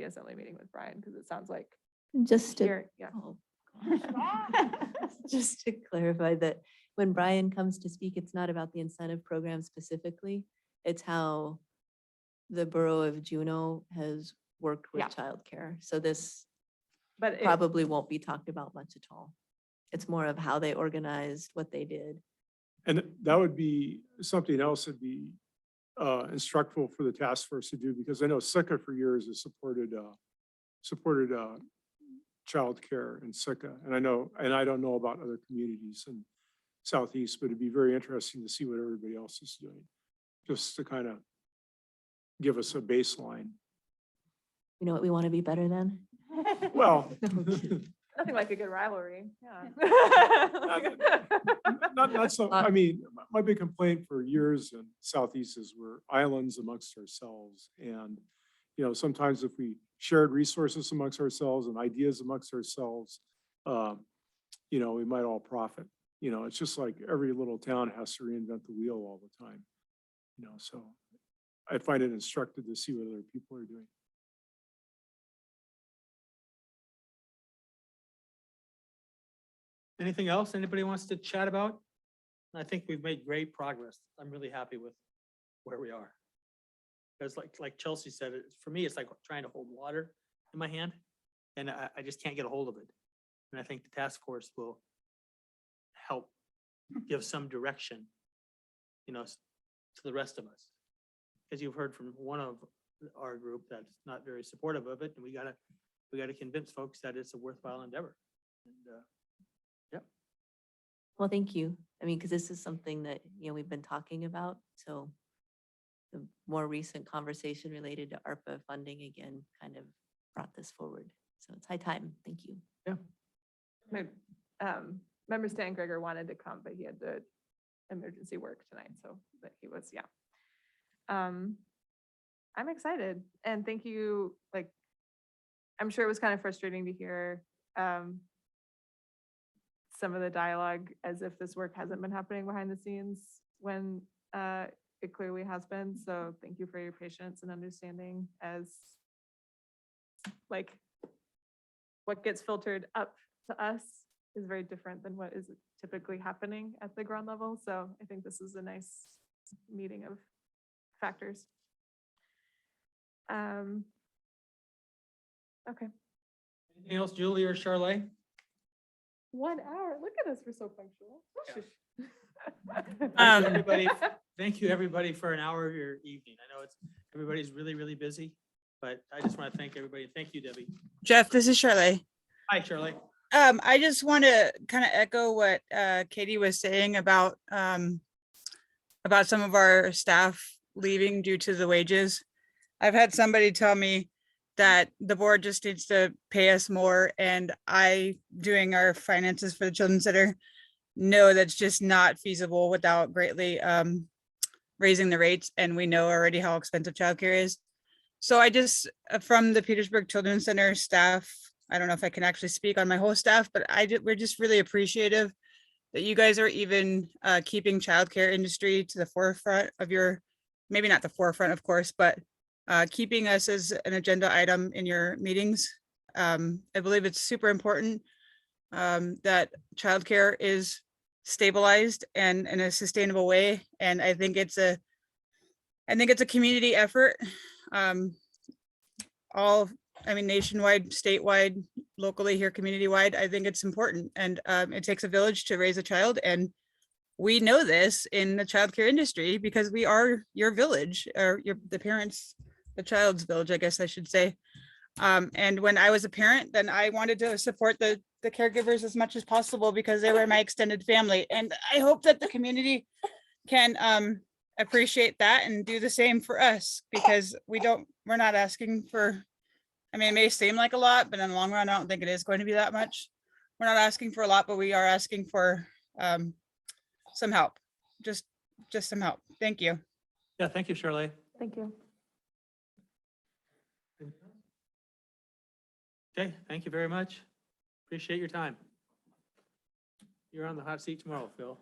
Speaker 8: assembly meeting with Brian, because it sounds like
Speaker 6: Just to
Speaker 8: here, yeah.
Speaker 6: Oh, gosh. Just to clarify that when Brian comes to speak, it's not about the incentive program specifically. It's how the Borough of Juneau has worked with
Speaker 8: Yeah.
Speaker 6: childcare. So this
Speaker 8: But it-
Speaker 6: probably won't be talked about much at all. It's more of how they organized, what they did.
Speaker 1: And that would be something else that'd be instructful for the task force to do, because I know SICA for years has supported childcare in SICA. And I don't know about other communities in Southeast, but it'd be very interesting to see what everybody else is doing, just to kind of give us a baseline.
Speaker 6: You know what we want to be better than?
Speaker 1: Well,
Speaker 8: Nothing like a good rivalry, yeah.
Speaker 1: not so, I mean, my big complaint for years in Southeast is we're islands amongst ourselves. And, sometimes if we shared resources amongst ourselves and ideas amongst ourselves, we might all profit. It's just like every little town has to reinvent the wheel all the time. So I find it instructive to see what other people are doing.
Speaker 3: anything else anybody wants to chat about? I think we've made great progress. I'm really happy with where we are. Because like Chelsea said, for me, it's like trying to hold water in my hand, and I just can't get a hold of it. And I think the task force will help give some direction, to the rest of us. Because you've heard from one of our group that's not very supportive of it, and we gotta convince folks that it's a worthwhile endeavor. And,
Speaker 6: Well, thank you. I mean, because this is something that, we've been talking about, so the more recent conversation related to ARPA funding again kind of brought this forward. So it's high time. Thank you.
Speaker 8: My, Member Stan Gregor wanted to come, but he had to emergency work tonight, so, but he was, yeah. I'm excited, and thank you, like, I'm sure it was kind of frustrating to hear, some of the dialogue as if this work hasn't been happening behind the scenes when, it clearly has been, so thank you for your patience and understanding as, like, what gets filtered up to us is very different than what is typically happening at the ground level. So I think this is a nice meeting of factors. Okay,
Speaker 3: anything else, Julie or Charlotte?
Speaker 8: 1 hour. Look at us, we're so punctual.
Speaker 3: Thank you, everybody. Thank you, everybody, for an hour of your evening. I know everybody's really, really busy, but I just want to thank everybody. Thank you, Debbie.
Speaker 10: Jeff, this is Charlotte.
Speaker 3: Hi, Charlie.
Speaker 10: I just want to kind of echo what Katie was saying about some of our staff leaving due to the wages. I've had somebody tell me that the board just needs to pay us more, and doing our finances for the Children's Center, no, that's just not feasible without greatly raising the rates, and we know already how expensive childcare is. So I just, from the Petersburg Children's Center staff, I don't know if I can actually speak on my whole staff, but we're just really appreciative that you guys are even keeping childcare industry to the forefront of your, maybe not the forefront, of course, but keeping us as an agenda item in your meetings. I believe it's super important that childcare is stabilized and in a sustainable way. And I think it's a community effort. Nationwide, statewide, locally here, community-wide, I think it's important. And it takes a village to raise a child. And we know this in the childcare industry because we are your village, or the parents, the child's village, I guess I should say. And when I was a parent, then I wanted to support the caregivers as much as possible because they were my extended family. And I hope that the community can appreciate that and do the same for us, because we're not asking for, it may seem like a lot, but in the long run, I don't think it is going to be that much. We're not asking for a lot, but we are asking for some help, just some help. Thank you.
Speaker 3: Yeah, thank you, Charlotte.
Speaker 8: Thank you.
Speaker 3: Okay, thank you very much. Appreciate your time. You're on the hot seat tomorrow, Phil.